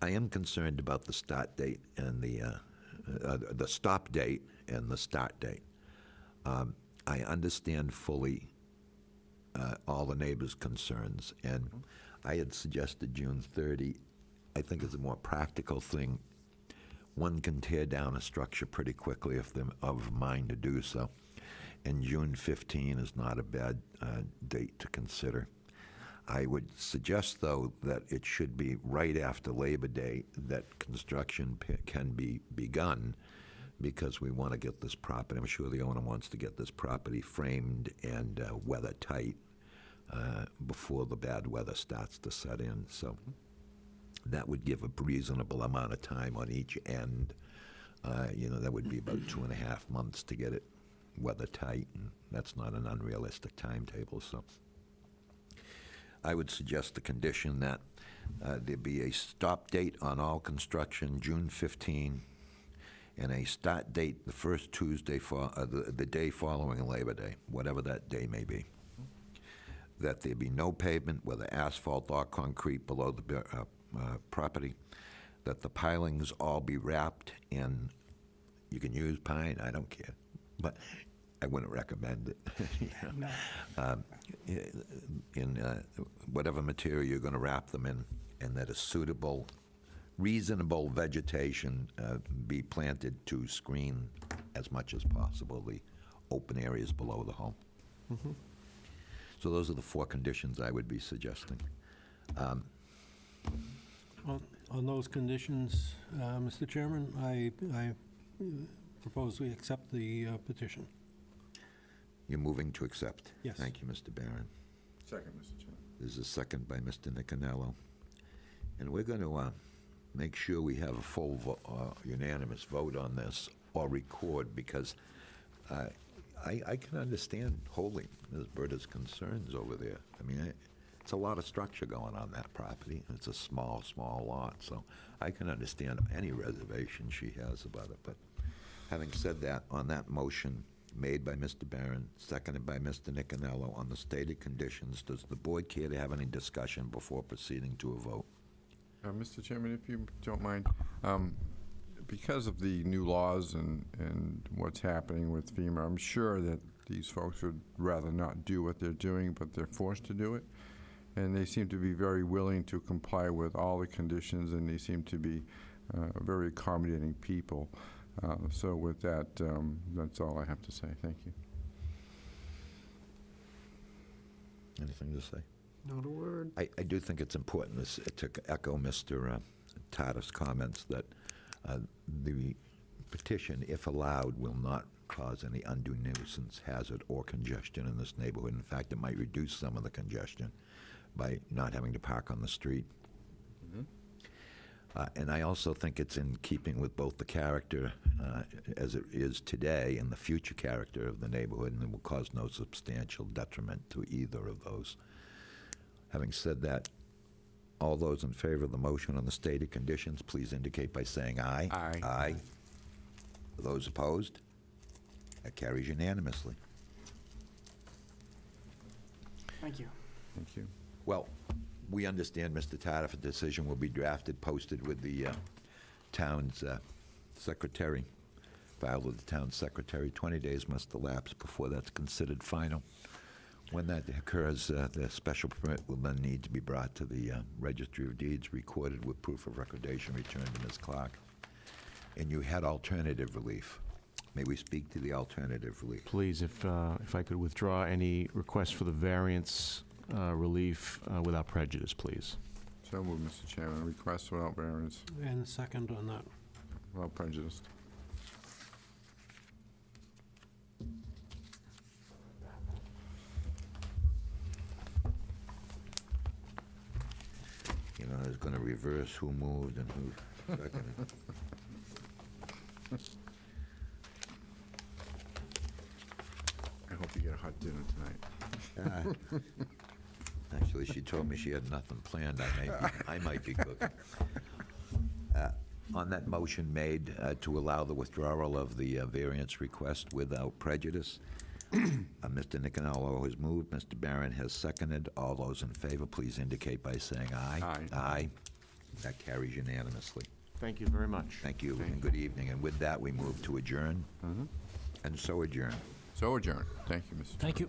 [SPEAKER 1] I am concerned about the start date and the stop date and the start date. I understand fully all the neighbors' concerns, and I had suggested June 30. I think it's a more practical thing. One can tear down a structure pretty quickly if they're of mind to do so, and June 15 is not a bad date to consider. I would suggest, though, that it should be right after Labor Day that construction can be begun, because we want to get this property, I'm sure the owner wants to get this property framed and weather-tight before the bad weather starts to set in. So that would give a reasonable amount of time on each end. That would be about 2.5 months to get it weather tight, and that's not an unrealistic timetable, so. I would suggest the condition that there be a stop date on all construction June 15, and a start date the first Tuesday for, the day following Labor Day, whatever that day may be. That there be no pavement, whether asphalt or concrete, below the property. That the pilings all be wrapped in, you can use pine, I don't care, but I wouldn't recommend it. In whatever material you're going to wrap them in, and that a suitable, reasonable vegetation be planted to screen as much as possible the open areas below the home. So those are the 4 conditions I would be suggesting.
[SPEAKER 3] On those conditions, Mr. Chairman, I propose we accept the petition.
[SPEAKER 1] You're moving to accept?
[SPEAKER 3] Yes.
[SPEAKER 1] Thank you, Mr. Barron.
[SPEAKER 4] Second, Mr. Chairman.
[SPEAKER 1] There's a second by Mr. Nicanello. And we're going to make sure we have a full unanimous vote on this, or record, because I can understand wholly Ms. Berta's concerns over there. I mean, it's a lot of structure going on that property. It's a small, small lot, so I can understand any reservation she has about it. But having said that, on that motion made by Mr. Barron, seconded by Mr. Nicanello, on the stated conditions, does the board care to have any discussion before proceeding to a vote?
[SPEAKER 4] Mr. Chairman, if you don't mind, because of the new laws and what's happening with FEMA, I'm sure that these folks would rather not do what they're doing, but they're forced to do it. And they seem to be very willing to comply with all the conditions, and they seem to be very accommodating people. So with that, that's all I have to say. Thank you.
[SPEAKER 1] Anything to say?
[SPEAKER 5] Not a word.
[SPEAKER 1] I do think it's important to echo Mr. Tata's comments that the petition, if allowed, will not cause any undue nuisance, hazard, or congestion in this neighborhood. In fact, it might reduce some of the congestion by not having to park on the street. And I also think it's in keeping with both the character as it is today and the future character of the neighborhood, and it will cause no substantial detriment to either of those. Having said that, all those in favor of the motion on the stated conditions, please indicate by saying aye.
[SPEAKER 4] Aye.
[SPEAKER 1] Aye. Those opposed? That carries unanimously.
[SPEAKER 10] Thank you.
[SPEAKER 4] Thank you.
[SPEAKER 1] Well, we understand, Mr. Tata, a decision will be drafted, posted with the town's secretary, filed with the town's secretary. 20 days must elapse before that's considered final. When that occurs, the special permit will then need to be brought to the Registry of Deeds, recorded with proof of recordation, returned to Ms. Clark. And you had alternative relief. May we speak to the alternative relief?
[SPEAKER 2] Please, if I could withdraw any request for the variance relief without prejudice, please.
[SPEAKER 4] So moved, Mr. Chairman. Request without variance,
[SPEAKER 3] And second on that.
[SPEAKER 4] without prejudice.
[SPEAKER 1] You know, it's going to reverse who moved and who seconded.
[SPEAKER 4] I hope you get a hot dinner tonight.
[SPEAKER 1] Actually, she told me she had nothing planned. I might be cooking. On that motion made to allow the withdrawal of the variance request without prejudice, Mr. Nicanello has moved, Mr. Barron has seconded. All those in favor, please indicate by saying aye.
[SPEAKER 4] Aye.
[SPEAKER 1] Aye. That carries unanimously.
[SPEAKER 2] Thank you very much.
[SPEAKER 1] Thank you, and good evening. And with that, we move to adjourn, and so adjourn.
[SPEAKER 4] So adjourned. Thank you, Mr. Chairman.
[SPEAKER 9] Thank you.